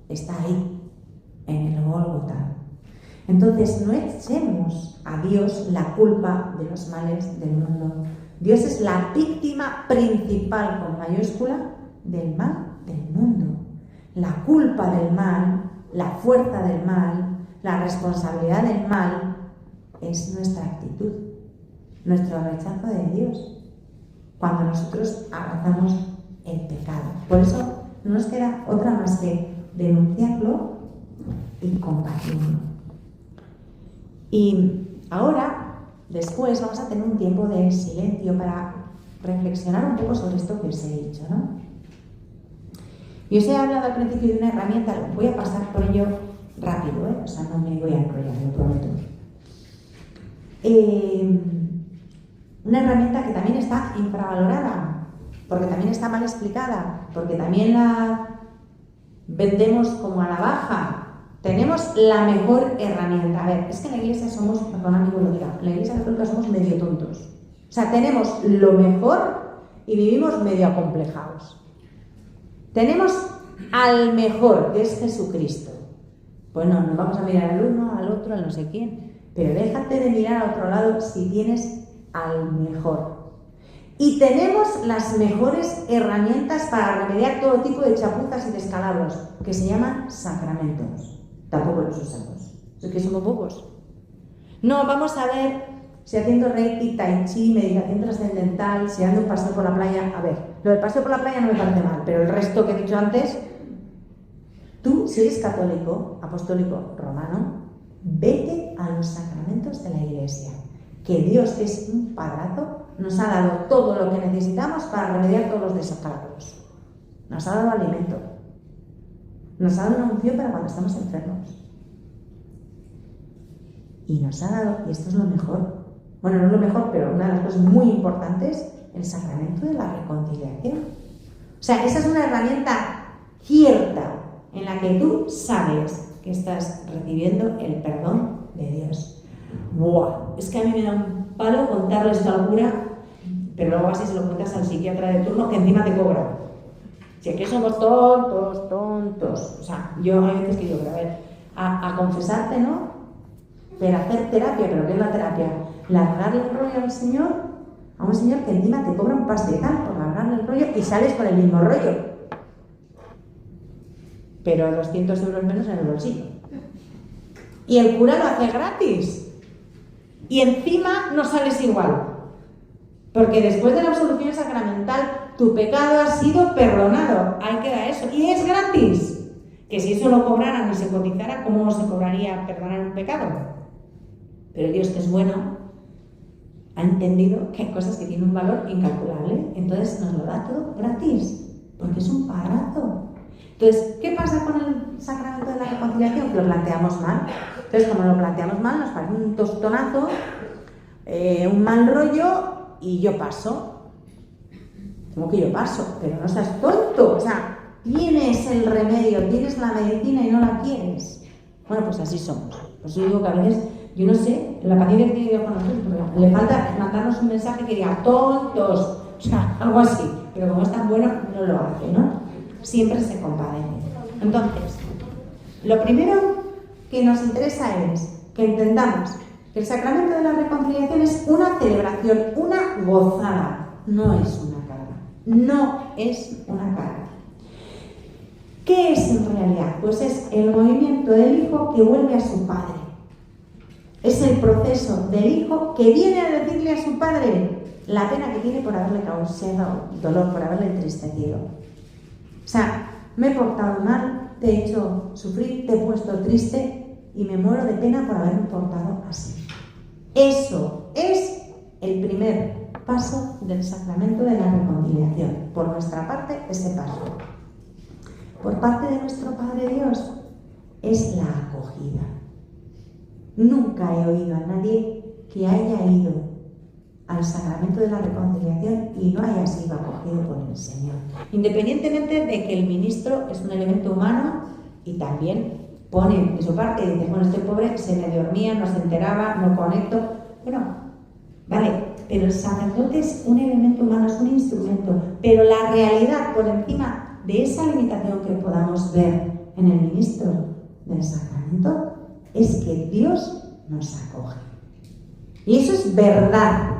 está ahí, en el Gólgota. Entonces, no echemos a Dios la culpa de los males del mundo. Dios es la víctima principal, con mayúscula, del mal del mundo. La culpa del mal, la fuerza del mal, la responsabilidad del mal es nuestra actitud, nuestro rechazo de Dios, cuando nosotros abrazamos el pecado. Por eso no nos queda otra más que denunciarlo y combatirlo. Y ahora, después, vamos a tener un tiempo de silencio para reflexionar un poco sobre esto que os he dicho, ¿no? Y os he hablado al principio de una herramienta, voy a pasar por ello rápido, o sea, no me voy a enrollar, lo prometo. Una herramienta que también está infravalorada, porque también está mal explicada, porque también la vendemos como a la baja. Tenemos la mejor herramienta. A ver, es que en la iglesia somos, perdón amigo lo diga, en la iglesia católica somos medio tontos. O sea, tenemos lo mejor y vivimos medio acomplejados. Tenemos al mejor, que es Jesucristo. Bueno, nos vamos a mirar al uno, al otro, al no sé quién. Pero déjate de mirar a otro lado si tienes al mejor. Y tenemos las mejores herramientas para remediar todo tipo de chapuzas y descalabros, que se llaman sacramentos. Tampoco los usamos. Es que somos pocos. No, vamos a ver si haciendo reiki, tai chi, meditación trascendental, si dando un paseo por la playa. A ver, lo del paseo por la playa no me parece mal, pero el resto que he dicho antes, tú, si eres católico, apostólico, romano, vete a los sacramentos de la Iglesia, que Dios, que es un padrazo, nos ha dado todo lo que necesitamos para remediar todos los descalabros. Nos ha dado alimento, nos ha dado una unción para cuando estamos enfermos, y nos ha dado, y esto es lo mejor, bueno, no es lo mejor, pero una de las cosas muy importantes, el sacramento de la reconciliación. O sea, esa es una herramienta cierta en la que tú sabes que estás recibiendo el perdón de Dios. ¡Buah! Es que a mí me da un palo contarles esta locura. pero luego así se lo cuentas al psiquiatra de turno que encima te cobra. Si es que somos tontos. O sea, yo hay veces que digo, pero a ver, a confesarte, ¿no? Pero hacer terapia, ¿pero qué es la terapia? Largarle el rollo al Señor, a un Señor que encima te cobra un pastizal por largarle el rollo y sales con el mismo rollo. Pero 200 euros menos en el bolsillo. Y el cura lo hace gratis. Y encima no sales igual. Porque después de la absolución sacramental, tu pecado ha sido perdonado. Ahí queda eso. Y es gratis. Que si eso lo cobraran y se cotizara, ¿cómo se cobraría perdonar un pecado? Pero Dios, que es bueno, ha entendido que hay cosas que tienen un valor incalculable. Entonces nos lo da todo gratis. Porque es un parazo. Entonces, ¿qué pasa con el sacramento de la reconciliación? Que lo planteamos mal. Entonces, como lo planteamos mal, nos parece un tostonazo, un mal rollo, y yo paso. ¿Cómo que yo paso? Pero no seas tonto. O sea, tienes el remedio, tienes la medicina y no la quieres. Bueno, pues así somos. Pues yo digo que a veces, yo no sé, la paciencia que tiene Dios con nosotros, le falta mandarnos un mensaje que diga tontos, o sea, algo así. Pero como es tan bueno, no lo hace, ¿no? Siempre se compadece. Entonces, lo primero que nos interesa es que entendamos que el sacramento de la reconciliación es una celebración, una gozada, no es una carga. No es una carga. ¿Qué es en realidad? Pues es el movimiento del hijo que vuelve a su padre. Es el proceso del hijo que viene a decirle a su padre la pena que tiene por haberle causado dolor, por haberle entristecido. O sea, me he portado mal, te he hecho sufrir, te he puesto triste y me muero de pena por haberme portado así. Eso es el primer paso del sacramento de la reconciliación. Por nuestra parte, ese paso. Por parte de nuestro Padre Dios, es la acogida. Nunca he oído a nadie que haya ido al sacramento de la reconciliación y no haya sido acogido por el Señor. Independientemente de que el ministro es un elemento humano y también pone de su parte y dice, bueno, este pobre se me dormía, no se enteraba, no conecto. Bueno, vale, pero el sacerdote es un elemento humano, es un instrumento, pero la realidad por encima de esa limitación que podamos ver en el ministro del sacramento es que Dios nos acoge. Y eso es verdad.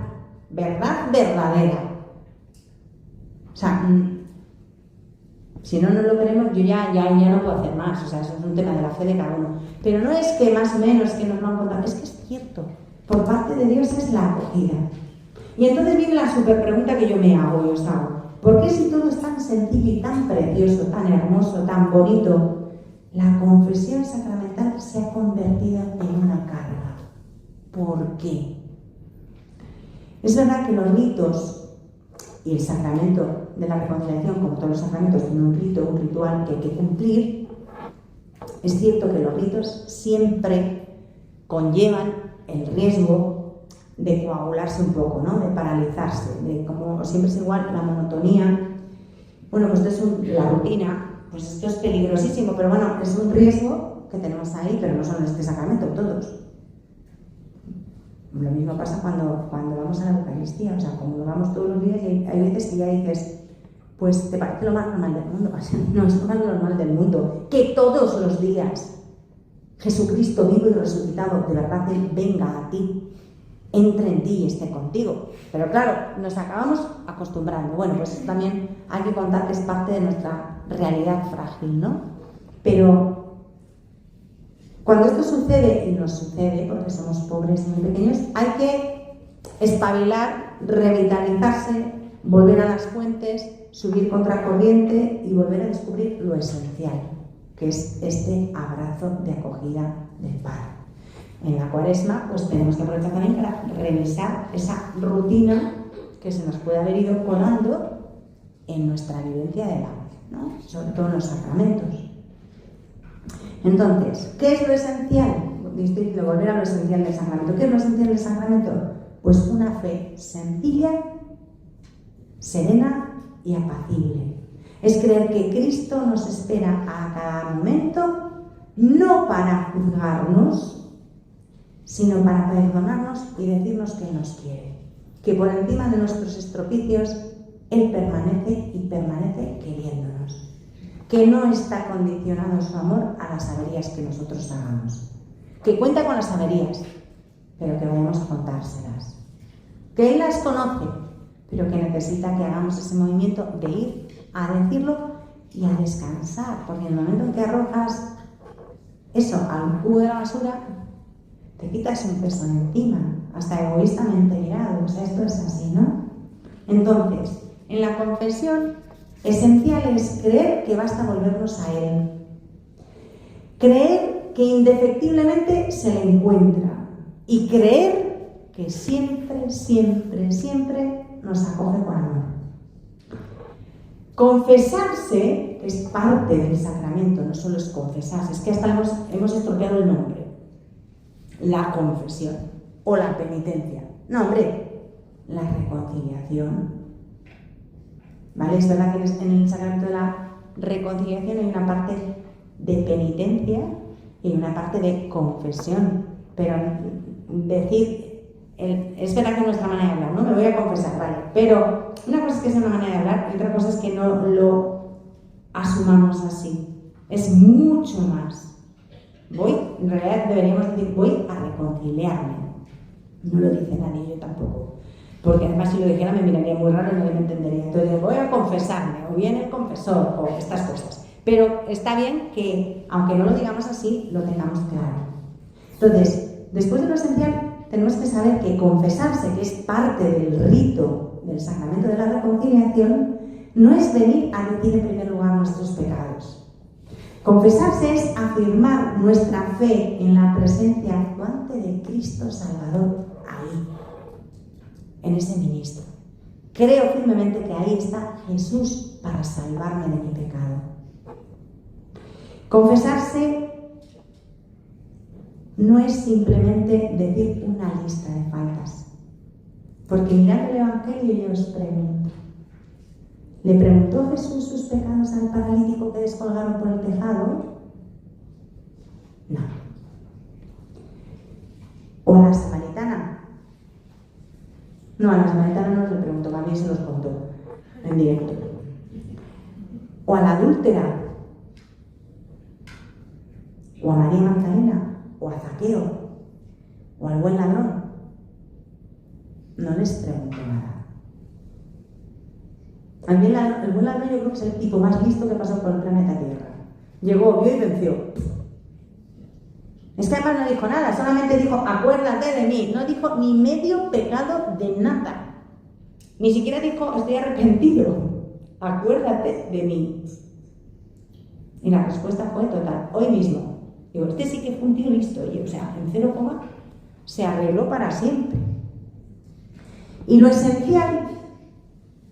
Verdad verdadera. O sea, si no nos lo creemos, yo ya no puedo hacer más. O sea, eso es un tema de la fe de cada uno. Pero no es que más o menos que nos lo han contado, es que es cierto. Por parte de Dios es la acogida. Y entonces viene la super pregunta que yo me hago y os hago. ¿Por qué si todo es tan sencillo y tan precioso, tan hermoso, tan bonito, la confesión sacramental se ha convertido en una carga? ¿Por qué? Es verdad que los ritos y el sacramento de la reconciliación, como todos los sacramentos, tiene un rito, un ritual que hay que cumplir. Es cierto que los ritos siempre conllevan el riesgo de coagularse un poco, ¿no? De paralizarse, de como siempre es igual la monotonía. Bueno, pues esto es la rutina, pues esto es peligrosísimo, pero bueno, es un riesgo que tenemos ahí, pero no solo en este sacramento, todos. Lo mismo pasa cuando vamos a la Eucaristía, o sea, como lo vamos todos los días, y hay veces que ya dices, pues te parece lo más normal del mundo. O sea, no es lo más normal del mundo, que todos los días Jesucristo vivo y resucitado, de verdad, Él venga a ti, entre en ti y esté contigo. Pero claro, nos acabamos acostumbrando. Bueno, pues eso también hay que contar que es parte de nuestra realidad frágil, ¿no? Pero cuando esto sucede, y nos sucede porque somos pobres y muy pequeños, hay que espabilar, revitalizarse, volver a las fuentes, subir contracorriente y volver a descubrir lo esencial, que es este abrazo de acogida del Padre. En la Cuaresma, pues tenemos que aprovechar también para revisar esa rutina que se nos puede haber ido colando en nuestra vivencia de la fe, ¿no? Sobre todo en los sacramentos. Entonces, ¿qué es lo esencial? Estoy diciendo, volver a lo esencial del sacramento. ¿Qué es lo esencial del sacramento? Pues una fe sencilla, serena y apacible. Es creer que Cristo nos espera a cada momento, no para juzgarnos, sino para perdonarnos y decirnos que nos quiere. que por encima de nuestros estropicios, Él permanece y permanece queriéndonos. Que no está condicionado su amor a las averías que nosotros hagamos. Que cuenta con las averías, pero que vayamos a contárselas. Que Él las conoce, pero que necesita que hagamos ese movimiento de ir a decirlo y a descansar. Porque en el momento en que arrojas eso al cubo de la basura, te quitas un peso encima, hasta egoístamente mirado. O sea, esto es así, ¿no? Entonces, en la confesión, esencial es creer que basta volvernos a Él. Creer que indefectiblemente se le encuentra. Y creer que siempre, siempre, siempre nos acoge con amor. Confesarse, que es parte del sacramento, no solo es confesarse, es que hasta hemos estropeado el nombre. La confesión o la penitencia. No, hombre, la reconciliación. ¿Vale? Es verdad que en el sacramento de la reconciliación hay una parte de penitencia y una parte de confesión. Pero decir, es verdad que es nuestra manera de hablar, ¿no? Me voy a confesar, vale. Pero una cosa es que sea una manera de hablar y otra cosa es que no lo asumamos así. Es mucho más. En realidad deberíamos decir, voy a reconciliarme. No lo dice nadie, yo tampoco. Porque además si lo dijera me miraría muy raro y no me entendería. Entonces voy a confesarme, o viene el confesor, o estas cosas. Pero está bien que, aunque no lo digamos así, lo tengamos claro. Entonces, después de lo esencial, tenemos que saber que confesarse, que es parte del rito del sacramento de la reconciliación, no es venir a decir en primer lugar nuestros pecados. Confesarse es afirmar nuestra fe en la presencia actuante de Cristo Salvador ahí, en ese ministro. Creo firmemente que ahí está Jesús para salvarme de mi pecado. Confesarse no es simplemente decir una lista de faltas. Porque mirad el Evangelio y yo os pregunto. ¿Le preguntó Jesús sus pecados al paralítico que descolgaron por el tejado? No. ¿O a la samaritana? No, a la samaritana no le preguntó, también se los contó en directo. ¿O a la adúltera? ¿O a María Magdalena? ¿O a Zaqueo? ¿O al buen ladrón? No les preguntó nada. El buen ladrón yo creo que es el tipo más listo que pasó por el planeta Tierra. Llegó, vio y venció. Es que además no dijo nada, solamente dijo, acuérdate de mí. No dijo ni medio pecado de nada. Ni siquiera dijo, estoy arrepentido. Acuérdate de mí. Y la respuesta fue total, hoy mismo. Digo, este sí que fue un tío listo, oye, o sea, en 0, se arregló para siempre. Y lo esencial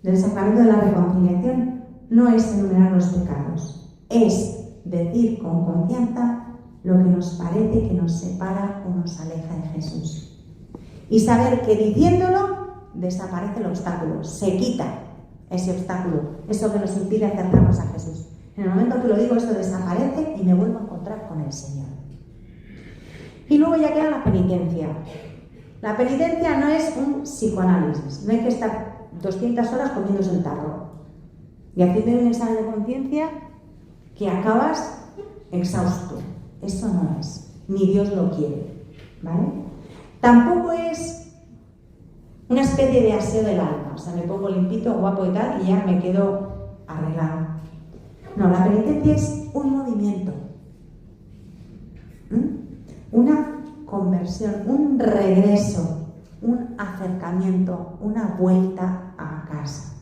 del sacramento de la reconciliación no es enumerar los pecados, es decir con confianza lo que nos parece que nos separa o nos aleja de Jesús. Y saber que diciéndolo desaparece el obstáculo, se quita ese obstáculo, eso que nos impide acercarnos a Jesús. En el momento que lo digo, esto desaparece y me vuelvo a encontrar con el Señor. Y luego ya queda la penitencia. La penitencia no es un psicoanálisis, no hay que estar 200 horas comiéndose el tarro y haciendo un examen de conciencia que acabas exhausto. Eso no es, ni Dios lo quiere, ¿vale? Tampoco es una especie de aseo del alma, o sea, me pongo limpito, guapo y tal, y ya me quedo arreglado. No, la penitencia es un movimiento, una conversión, un regreso, un acercamiento, una vuelta a casa.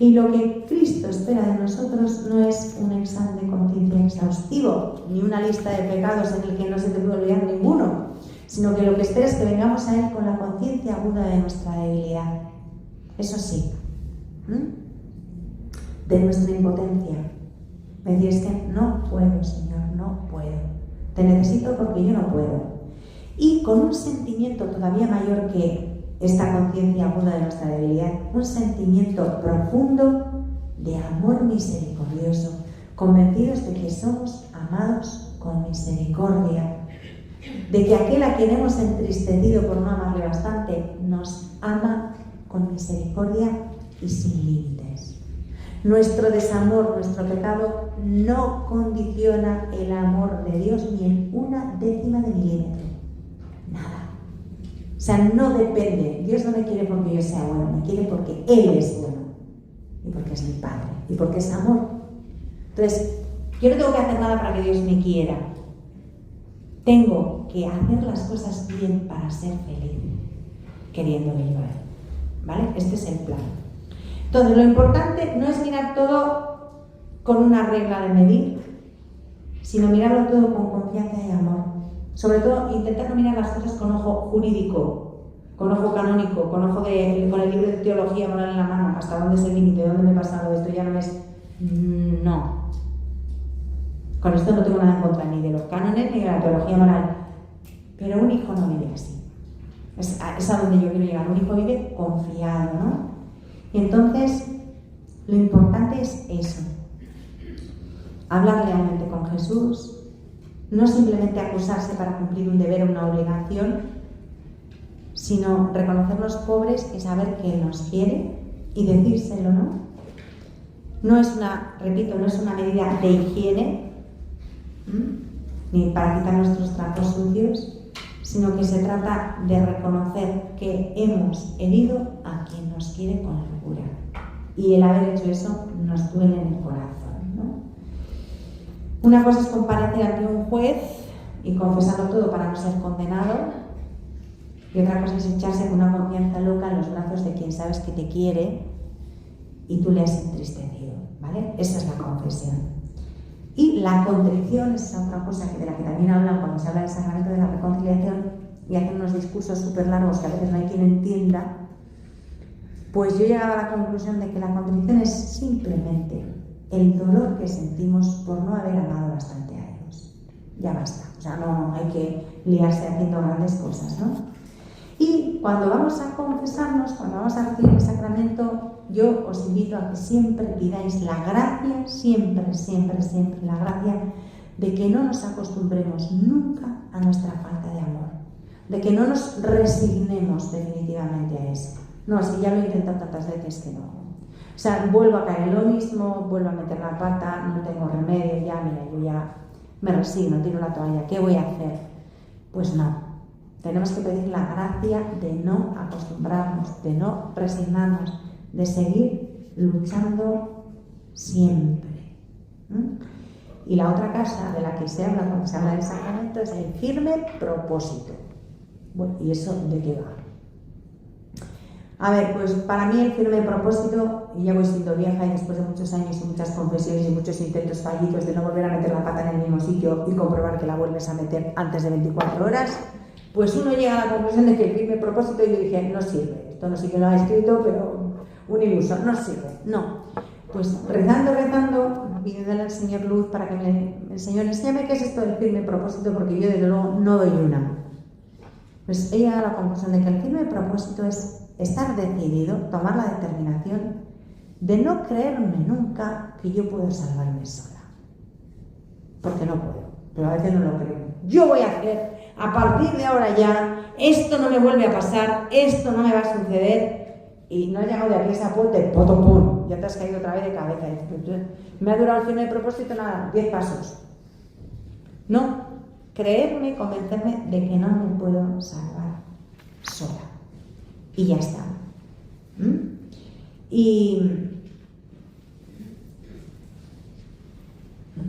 Y lo que Cristo espera de nosotros no es un examen de conciencia exhaustivo, ni una lista de pecados en el que no se te puede olvidar ninguno, sino que lo que espera es que vengamos a Él con la conciencia aguda de nuestra debilidad. Eso sí, de nuestra impotencia. Me decir, es que no puedo, Señor, no puedo. Te necesito porque yo no puedo. Y con un sentimiento todavía mayor que esta conciencia aguda de nuestra debilidad, un sentimiento profundo de amor misericordioso, convencidos de que somos amados con misericordia. de que aquel a quien hemos entristecido por no amarle bastante, nos ama con misericordia y sin límites. Nuestro desamor, nuestro pecado, no condiciona el amor de Dios ni en una décima de milímetro. Nada. O sea, no depende. Dios no me quiere porque yo sea bueno, me quiere porque Él es bueno. Y porque es mi Padre. Y porque es amor. Entonces, yo no tengo que hacer nada para que Dios me quiera. Tengo que hacer las cosas bien para ser feliz, queriéndole yo a Él. ¿Vale? Este es el plan. Entonces, lo importante no es mirar todo con una regla de medir, sino mirarlo todo con confianza y amor. Sobre todo, intentar no mirar las cosas con ojo jurídico, con ojo canónico, con el libro de teología moral en la mano, hasta dónde es el límite, dónde me pasa algo de esto, ya no es... No. Con esto no tengo nada en contra ni de los cánones ni de la teología moral. Pero un hijo no vive así. Es a donde yo quiero llegar. Un hijo vive confiado, ¿no? Y entonces, lo importante es eso. Hablar realmente con Jesús, no simplemente acusarse para cumplir un deber o una obligación, sino reconocernos pobres y saber que Él nos quiere y decírselo, ¿no? No es una medida de higiene, ni para quitar nuestros trapos sucios, sino que se trata de reconocer que hemos herido a quien nos quiere con locura. Y el haber hecho eso nos duele en el corazón, ¿no? Una cosa es comparecer ante un juez y confesarlo todo para no ser condenado, y otra cosa es echarse con una confianza loca en los brazos de quien sabes que te quiere y tú le has entristecido, ¿vale? Esa es la confesión. Y la contrición es otra cosa de la que también hablan cuando se habla del sacramento de la reconciliación y hacen unos discursos súper largos que a veces no hay quien entienda. Pues yo he llegado a la conclusión de que la contrición es simplemente el dolor que sentimos por no haber amado bastante a Dios. Ya basta, o sea, no hay que liarse haciendo grandes cosas, ¿no? Y cuando vamos a confesarnos, cuando vamos a recibir el sacramento, yo os invito a que siempre pidáis la gracia, siempre, siempre, siempre la gracia de que no nos acostumbremos nunca a nuestra falta de amor, de que no nos resignemos definitivamente a eso. No, si ya lo he intentado tantas veces que no. O sea, vuelvo a caer en lo mismo, vuelvo a meter la pata, no tengo remedio, ya, mira, yo ya me resigno, tiro la toalla, ¿qué voy a hacer? Pues no. Tenemos que pedir la gracia de no acostumbrarnos, de no resignarnos, de seguir luchando siempre. Y la otra cosa de la que se habla cuando se habla del sacramento es el firme propósito. Bueno, ¿y eso de qué va? A ver, pues para mí el firme propósito, y ya voy siendo vieja y después de muchos años y muchas confesiones y muchos intentos fallidos de no volver a meter la pata en el mismo sitio y comprobar que la vuelves a meter antes de 24 horas, pues uno llega a la conclusión de que el firme propósito, y yo dije, no sirve, esto no sé quién lo ha escrito, pero un iluso, no sirve, no. Pues rezando, pidiéndole al Señor luz para que el Señor enséñame qué es esto del firme propósito, porque yo desde luego no doy una. Pues he llegado a la conclusión de que el firme propósito es estar decidido, tomar la determinación de no creerme nunca que yo puedo salvarme sola. Porque no puedo, pero a veces no lo creo. Yo voy a hacer, a partir de ahora ya, esto no me vuelve a pasar, esto no me va a suceder, y no has llegado de aquí a esa puerta y ¡pum! Ya te has caído otra vez de cabeza. Me ha durado el firme propósito nada, 10 pasos. No, creerme, convencerme de que no me puedo salvar sola. Y ya está. Y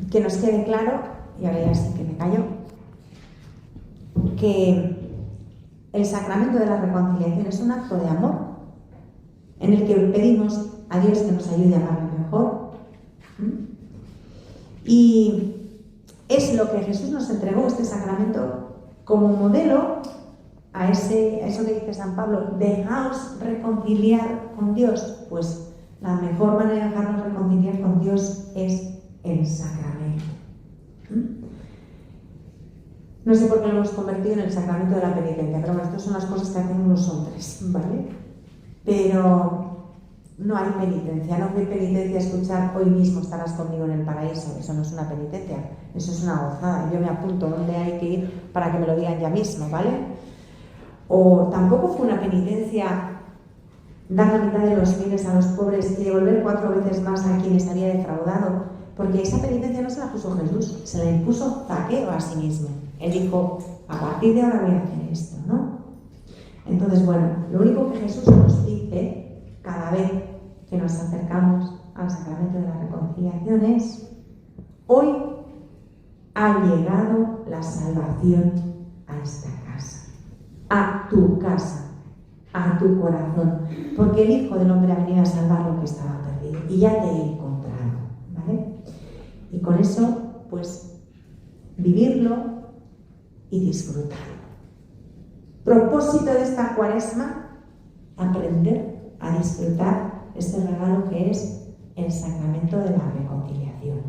que nos quede claro, y ahora ya sí que me callo, que el sacramento de la reconciliación es un acto de amor en el que pedimos a Dios que nos ayude a amarlo mejor. Y es lo que Jesús nos entregó, este sacramento, como modelo a eso que dice San Pablo, dejaos reconciliar con Dios. Pues la mejor manera de dejarnos reconciliar con Dios es el sacramento. No sé por qué lo hemos convertido en el sacramento de la penitencia, pero bueno, estas son las cosas que hacen los hombres, ¿vale? Pero no hay penitencia, no hay penitencia escuchar hoy mismo estarás conmigo en el paraíso, eso no es una penitencia, eso es una gozada, yo me apunto dónde hay que ir para que me lo digan ya mismo, ¿vale? O tampoco fue una penitencia dar la mitad de los bienes a los pobres y devolver 4 veces más a quienes había defraudado, porque esa penitencia no se la puso Jesús, se la impuso Zaqueo a sí mismo. Él dijo, a partir de ahora voy a hacer esto, ¿no? Entonces, bueno, lo único que Jesús nos dice cada vez que nos acercamos al sacramento de la reconciliación es: hoy ha llegado la salvación a esta casa, a tu casa, a tu corazón, porque el Hijo del Hombre ha venido a salvar lo que estaba perdido y ya te he encontrado, ¿vale? Y con eso, pues, vivirlo y disfrutarlo. Propósito de esta Cuaresma: aprender a disfrutar este regalo que es el sacramento de la reconciliación.